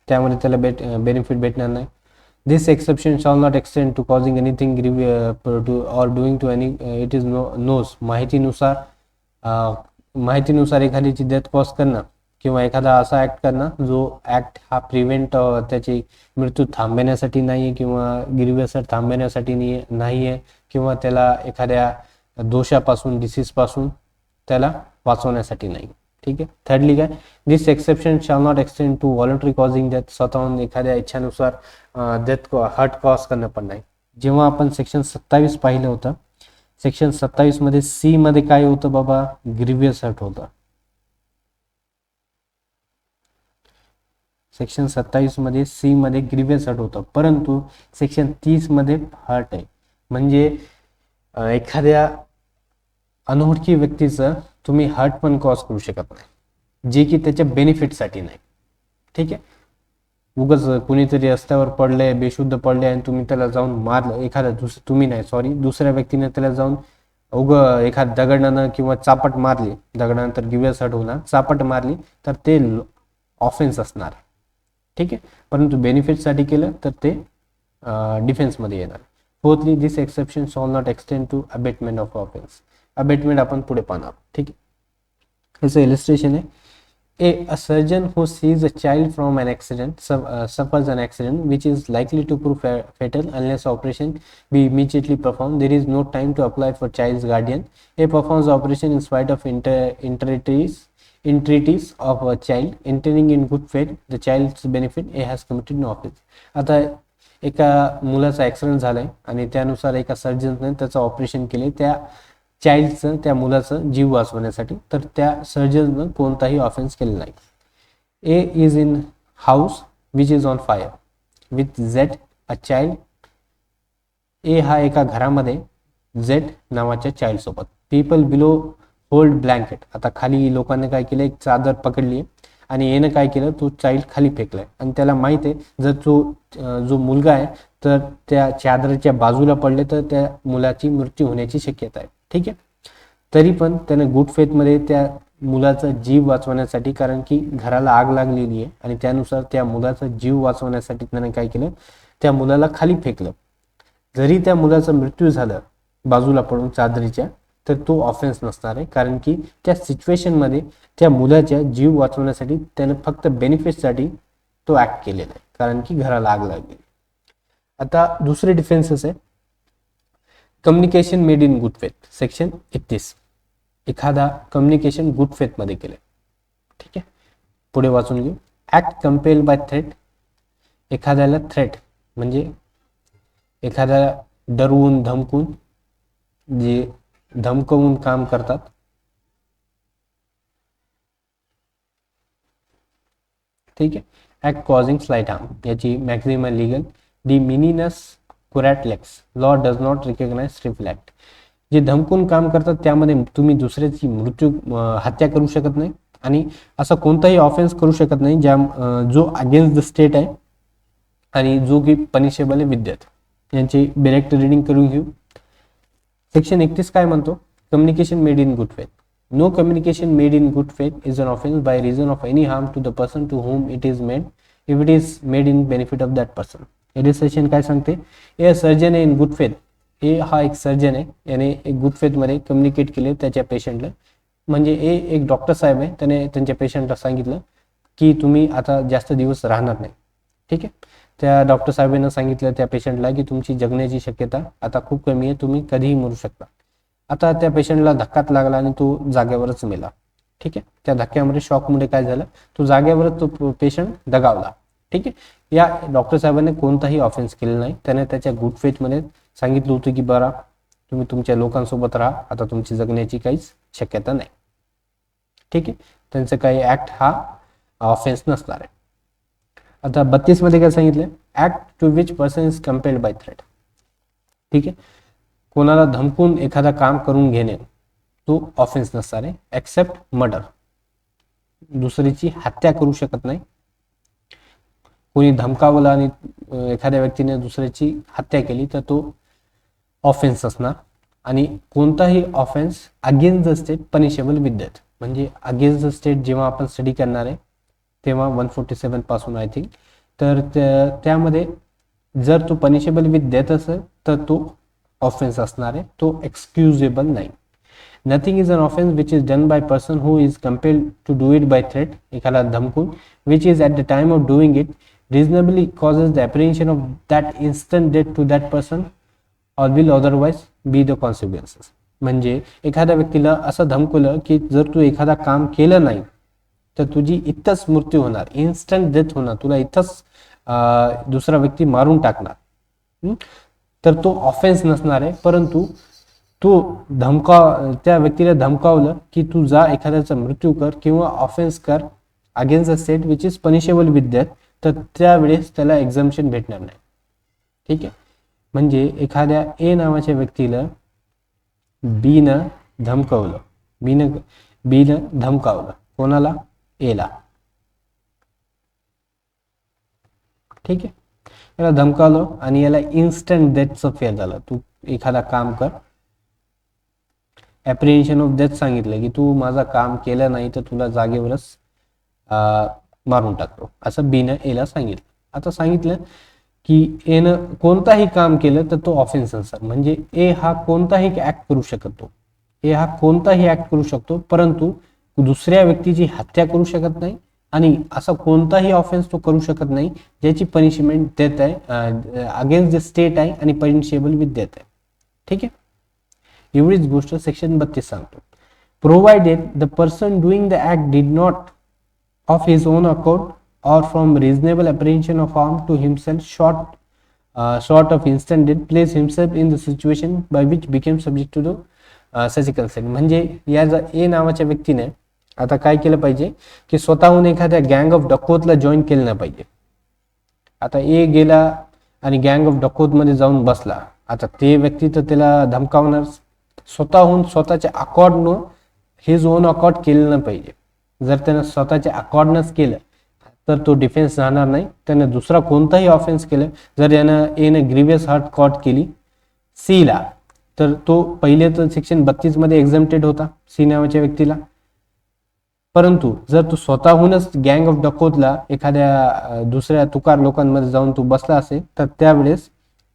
त्यामध्ये त्याला बेनिफिट भेटणार नाही. This exception shall not extend to causing anything to or doing to any it is knows, माहितीनुसार एखाद्याची डेथ कॉज करणं किंवा एखादा असा ऍक्ट करणं जो ऍक्ट हा प्रिव्हेंट त्याची मृत्यू थांबवण्यासाठी नाहीये किंवा गिरव्यासर थांबवण्यासाठी नाहीये किंवा त्याला एखाद्या दोषापासून, डिसीज पासून त्याला वाचवण्यासाठी नाही. ठीक आहे. थर्डली काय, this exception shall not extend to voluntary causing death, स्वतःहून एखाद्या इच्छानुसार डेथ हर्ट कॉज करणं पण नाही. जेव्हा आपण सेक्शन 27 पाहिलं होतं, सेक्शन 27 मध्ये सी मध्ये काय होतं बाबा, ग्रीवियस हर्ट होतं. सेक्शन 27 मध्ये सी मध्ये ग्रीवियस हर्ट होतं, परंतु सेक्शन 30 मध्ये हर्ट आहे, म्हणजे एखाद्या अनोळखी व्यक्तीचं तुम्ही हर्ट पण कॉज करू शकत नाही, जे की त्याच्या बेनिफिटसाठी नाही. ठीक आहे, उगाच कुणीतरी रस्त्यावर पडले, बेशुद्ध पडले आणि तुम्ही त्याला जाऊन मारलं, एखादा तुम्ही नाही सॉरी दुसऱ्या व्यक्तीने त्याला जाऊन एखाद दगडानं किंवा चापट मारली, दगडानंतर ग्रीवियस हर्ट होणार, चापट मारली तर ते ऑफेन्स असणार. ठीक आहे, परंतु बेनिफिटसाठी केलं तर ते डिफेन्समध्ये येणार. Fourthly, this exception shall not extend to abetment of offence. Abetment आपण पुढे पाहणार. ठीक आहे, याचं इलिस्ट्रेशन आहे. A surgeon who sees a child from an accident suffers an accident which is likely to prove fatal unless operation be immediately performed. There is no time to apply for child's guardian. A performs operation in spite of entreaties of a child. Entering in good faith, the child's benefit, A has committed no offense. आता एका मुलाचा accident झालाय आणि त्यानुसार एका सर्जनने त्याचं operation केले त्या चाइल्डचं, त्या मुलाचं जीव वाचवण्यासाठी, तर त्या सर्जननं कोणताही ऑफेन्स केलेला नाही. A is in house which is on fire with Z a child. A हा एका घरामध्ये झेड नावाच्या चाइल्ड सोबत. People below hold blanket. आता खाली लोकांनी काय केलं, एक चादर पकडली आणि एनं काय केलं, तो चाइल्ड खाली फेकलाय आणि त्याला माहित आहे जर जो मुलगा आहे तर त्या चादरच्या बाजूला पडले तर त्या मुलाची मृत्यू होण्याची शक्यता आहे. ठीक आहे, तरी पण त्याने गुड फेथ मध्ये त्या मुलाचा जीव वाचवण्यासाठी, कारण की घराला आग लागलेली आहे आणि त्यानुसार त्या मुलाचा जीव वाचवण्यासाठी त्याने काय केलं, त्या मुलाला खाली फेकलं. जरी त्या मुलाचा मृत्यू झाला बाजूला पडून चादरीच्या, तर तो ऑफेन्स नसणार आहे, कारण की त्या सिच्युएशन मध्ये त्या मुलाच्या जीव वाचवण्यासाठी त्याने फक्त बेनिफिटसाठी तो ऍक्ट केलेला आहे, कारण की घराला आग लागली. आता दुसरे डिफेन्सेस आहे, communication made in good faith. Section 31. एखादा कम्युनिकेशन गुड फेथ मध्ये केले. ठीक आहे, पुढे वाचून घेऊ. Act compel by threat. एखाद्याला थ्रेट म्हणजे एखाद्या डरवून धमकून, जे धमकवून काम करतात. ठीक आहे, ऍक्ट कॉजिंग स्लाइट हार्म. याची मॅक्झिमम लिगल डी मिनिनस कुरॅट लेक्स. लॉ डज नॉट रिकॉग्नाइज स्ट्रिपल ऍक्ट. जे धमकून काम करतात त्यामध्ये तुम्ही दुसऱ्याची हत्या करू शकत नाही आणि असा कोणताही ऑफेन्स करू शकत नाही जो अगेन्स्ट द स्टेट आहे आणि जो की पनिशेबल आहे विथ डेथ. यांची डायरेक्ट रिडिंग करून घेऊ. सेक्शन 31 काय म्हणतो, communication made in good faith. No communication made in good faith is an offence by reason of any harm to the person to whom it is made if it is made in benefit of that person. एडिसेशन काय सांगते, A surgeon in good faith. A हा एक surgeon आहे, याने एक good faith मध्ये communicate केले त्याच्या पेशंटला. म्हणजे एक डॉक्टर साहेब आहे, त्याने त्यांच्या पेशंटला सांगितलं की तुम्ही आता जास्त दिवस राहणार नाही. ठीक आहे, त्या डॉक्टर साहेबांना सांगितलं त्या पेशंटला की तुमची जगण्याची शक्यता आता खूप कमी आहे, तुम्ही कधीही मरू शकता. आता त्या पेशंटला धक्काच लागला आणि तो जागेवरच मेला. ठीक आहे, त्या धक्क्यामध्ये शॉकमुळे काय झालं, तो जागेवरच तो पेशंट दगावला. ठीक आहे, या डॉक्टर साहेबांनी कोणताही ऑफेन्स केला नाही. त्याने त्याच्या गुड फेथ मध्ये सांगितलं होतं की बरा तुम्ही तुमच्या लोकांसोबत राहा, आता तुमची जगण्याची काहीच शक्यता नाही. ठीक आहे, त्यांचं काही ऍक्ट हा ऑफेन्स नसणार आहे. आता 32 मध्ये काय सांगितलं, act to which person is compelled by threat. ठीक आहे, कोणाला धमकून एखादा काम करून घेणे तो ऑफेन्स नसणार आहे, एक्सेप्ट मर्डर. दुसरीची हत्या करू शकत नाही. कोणी धमकावलं आणि एखाद्या व्यक्तीने दुसऱ्याची हत्या केली तर तो ऑफेन्स असणार. आणि कोणताही offence against the state punishable with death. म्हणजे अगेन्स्ट द स्टेट जेव्हा आपण स्टडी करणार आहे तेव्हा 147 पासून आय थिंक, तर त्यामध्ये जर तो पनिशेबल विथ डेथ असेल तर तो ऑफेन्स असणार आहे, तो एक्सक्युजेबल नाही. Nothing is an offence which is done by person who is compelled to do it by threat, एखादा धमकून, which is at the time of doing it reasonably causes the apprehension of that instant death to that person or will otherwise be the consequences. म्हणजे एखाद्या व्यक्तीला असं धमकवलं की जर तू एखादा काम केलं नाही तर तुझी इथंच मृत्यू होणार, इन्स्टंट डेथ होणार, तुला इथंच दुसरा व्यक्ती मारून टाकणार, तर तो ऑफेन्स नसणार आहे. परंतु तू त्या व्यक्तीला धमकावलं की तू जा एखाद्याचा मृत्यू कर किंवा ऑफेन्स कर against the state which is punishable with death, तर त्यावेळेस त्याला एक्झम्पशन भेटणार नाही. ठीक आहे, म्हणजे एखाद्या ए नावाच्या व्यक्तीला बी न धमकावलं, बी न धमकावलं कोणाला, एला. ठीक आहे, याला धमकावलं आणि याला इन्स्टंट डेथचं फेअर झालं, तू एखादा काम कर, ॲप्रिहेन्शन ऑफ डेथ सांगितलं की तू माझा काम केलं नाही तर तुला जागेवरच मारून टाकतो, असं बीनं एला सांगितलं. आता सांगितलं की एनं कोणताही काम केलं तर तो ऑफेन्स असणार. म्हणजे ए हा कोणताही ऍक्ट करू शकतो, ए हा कोणताही ऍक्ट करू शकतो, परंतु दुसऱ्या व्यक्तीची हत्या करू शकत नाही आणि असा कोणताही ऑफेन्स तो करू शकत नाही ज्याची पनिशमेंट डेथ आहे, अगेन्स्ट द स्टेट आहे आणि पनिशेबल विथ डेथ आहे. ठीक आहे, एवढीच गोष्ट सेक्शन 32 सांगतो. Provided the person doing the act did not of his own accord or from reasonable apprehension of harm to himself short of instant death place himself in the situation by which became subject to the such consent. म्हणजे या ए नावाच्या व्यक्तीने आता काय केलं पाहिजे की स्वतःहून एखाद्या गँग ऑफ डकोतला जॉईन केलं नाही पाहिजे. आता ए गेला आणि गँग ऑफ डकोत मध्ये जाऊन बसला, आता ते व्यक्ती तर त्याला धमकावणार, स्वतःहून स्वतःच्या अकॉर्डनं हिज ओन अकॉर्ड केलं नाही पाहिजे. जर त्यानं स्वतःच्या अकॉर्डनच केलं तर तो डिफेन्स राहणार नाही. त्यानं दुसरा कोणताही ऑफेन्स केलं, जर यानं एनं ग्रीवियस हर्ट कॉट केली सीला, तर तो पहिले तर सेक्शन 32 मध्ये एक्झम्प्टेड होता सी नावाच्या व्यक्तीला. परंतु जर तू स्वतःहूनच गँग ऑफ डकोतला एखाद्या दुसऱ्या तुकार लोकांमध्ये जाऊन तू बसला असेल तर त्यावेळेस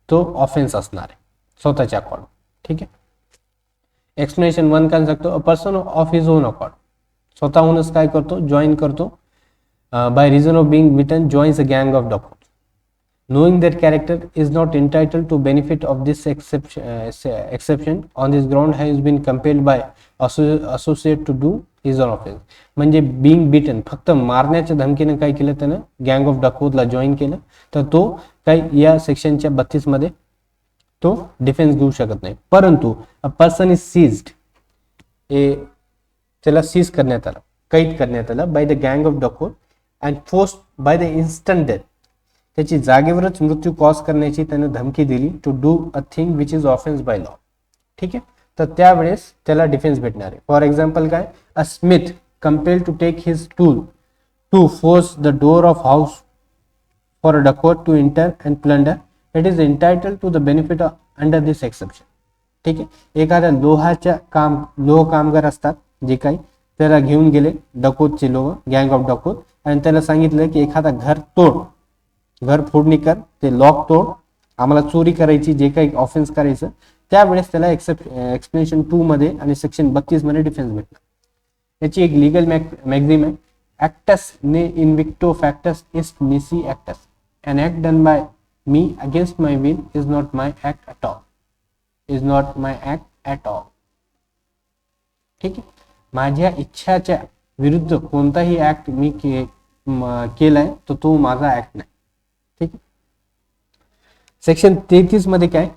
तो ऑफेन्स असणार आहे स्वतःच्या अकॉर्ड. ठीक आहे, एक्सप्लेनेशन 1 काय सांगतो, a person of his own accord, स्वतःहूनच काय करतो, जॉईन करतो, by reason of being beaten joins a गँग of dacoit, knowing that character is not entitled to benefit of this exception on this ground has been compelled by associate to do his own offense. म्हणजे being beaten, फक्त मारण्याच्या धमकीने काय केलं त्यानं, गँग of डकोतला join केलं, तर तो काय या सेक्शनच्या 32 मध्ये तो डिफेन्स घेऊ शकत नाही. परंतु अ पर्सन इज सीज्ड, त्याला सीज करण्यात आला, कैद करण्यात आला बाय द गँग of dacoit and forced by the instant death, त्याची जागेवरच मृत्यू कॉज करण्याची त्याने धमकी दिली, to do a thing which is offence by law. ठीक आहे, तर त्यावेळेस त्याला डिफेन्स भेटणार आहे. फॉर एक्झाम्पल काय, a smith compelled to take his tool to force the door of house for a dacoit to enter and plunder, it is entitled to the benefit under this exception. ठीक आहे, एखाद्या लोह कामगार असतात जे काही, त्याला घेऊन गेले डकोतचे लोक, गँग ऑफ डकोत, आणि त्याला सांगितलं की एखादा घर फोडणी कर, ते लॉक तोड, आम्हाला चोरी करायची, जे काही ऑफेन्स करायचं, त्यावेळेस त्याला एक्सप्लेनेशन 2 मध्ये आणि सेक्शन 32 मध्ये डिफेन्स भेटला. याची एक लिगल मॅक्झिम आहे, ऍक्टस ने इन्व्हिक्टो फॅक्टस इस्ट निसी ऍक्टस, an act done by me against my will is not my act at all, is not my act at all. ठीक आहे. माझ्या इच्छाच्या विरुद्ध कोणताही ऍक्ट मी केलाय तर तो माझा ऍक्ट नाही. ठीक आहे. सेक्शन 33 मध्ये काय,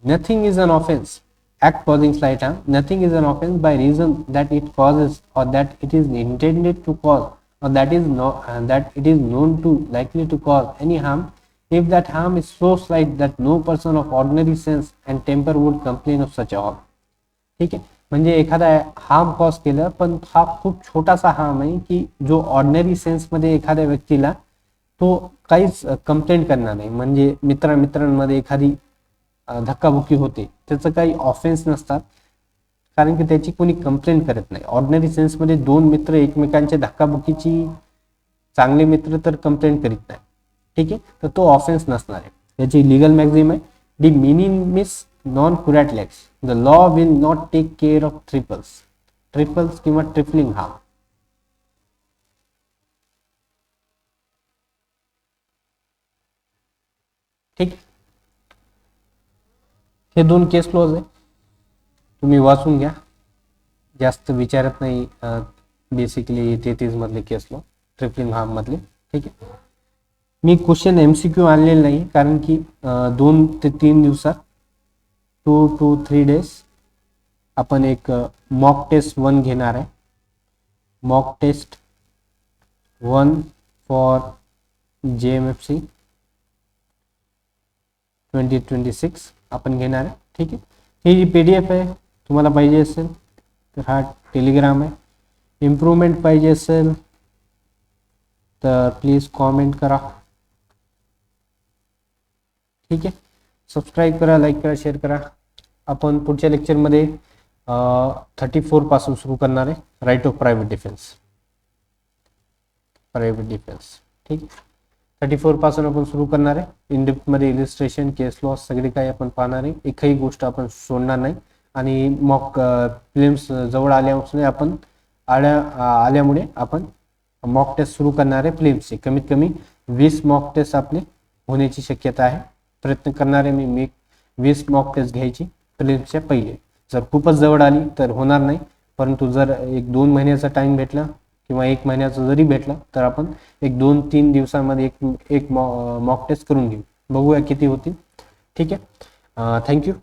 nothing is an offence act causing slight harm, nothing is an offence by reason that it causes or that it is intended to cause or that it is known to likely to cause any harm if that harm is so slight that no person of ordinary sense and temper would complain of such a harm. ठीक आहे. म्हणजे एखादा harm cause केलं पण हा खूप छोटासा harm आहे की जो ऑर्डिनरी सेन्स मध्ये एखाद्या व्यक्तीला तो काहीच कंप्लेंट करणार नाही. म्हणजे मित्रांमध्ये एखादी धक्काबुक्की होते त्याचं काही ऑफेन्स नसतात कारण की त्याची कोणी कंप्लेंट करत नाही. ऑर्डिनरी सेन्समध्ये दोन मित्र एकमेकांच्या धक्काबुक्कीची चांगले मित्र तर कंप्लेंट करीत नाही. ठीक आहे. तर तो ऑफेन्स नसणार आहे. याची लिगल मॅक्झिम आहे, de minimis non curat lex, the law will not take care of trifles किंवा ट्रिपलिंग हार्म. ठीक. हे दोन केस क्लॉज आहे, तुम्ही वाचून घ्या, जास्त विचारत नाही. बेसिकली 33 मधले केस लॉ ट्रिपलिंग हार्म मधले. ठीक आहे. मी क्वेश्चन MCQ आणलेले नाही कारण की 2 ते 3 दिवसात 2 to 3 days आपण एक मॉक टेस्ट 1 घेणार आहे. मॉक टेस्ट 1 फॉर JMFC 2026 आपण घेणार आहे. ठीक आहे. ही जी PDF आहे तुम्हाला पाहिजे असेल तर हा टेलिग्राम आहे. इम्प्रूव्हमेंट पाहिजे असेल तर प्लीज कॉमेंट करा. ठीक आहे. सबस्क्राईब करा, लाईक करा, शेअर करा. आपण पुढच्या लेक्चरमध्ये 34 पासून सुरू करणार आहे, राईट ऑफ प्रायव्हेट डिफेन्स. ठीक आहे. 34 पासून आपण सुरू करणार आहे. इन डेप्थ मध्ये इलिस्ट्रेशन, केस लॉस सगळे काही आपण पाहणार आहे. एकही गोष्ट आपण सोडणार नाही. आणि मॉक फिल्म्स जवळ आल्यामुळे आपण मॉक टेस्ट सुरू करणार आहे फिल्म्सचे. कमीत कमी 20 मॉक टेस्ट आपले होण्याची शक्यता आहे. प्रयत्न करणार आहे मी 20 मॉक टेस्ट घ्यायची फिल्म्सच्या पहिले. जर खूपच जवळ आली तर होणार नाही, परंतु जर 1-2 महिन्याचा टाइम भेटला किंवा 1 महिन्याचा जरी भेटला तर आपण 1-2-3 दिवसांमध्ये एक मॉक टेस्ट करून घेऊ. बघूया किती होतील. ठीक आहे. थँक्यू.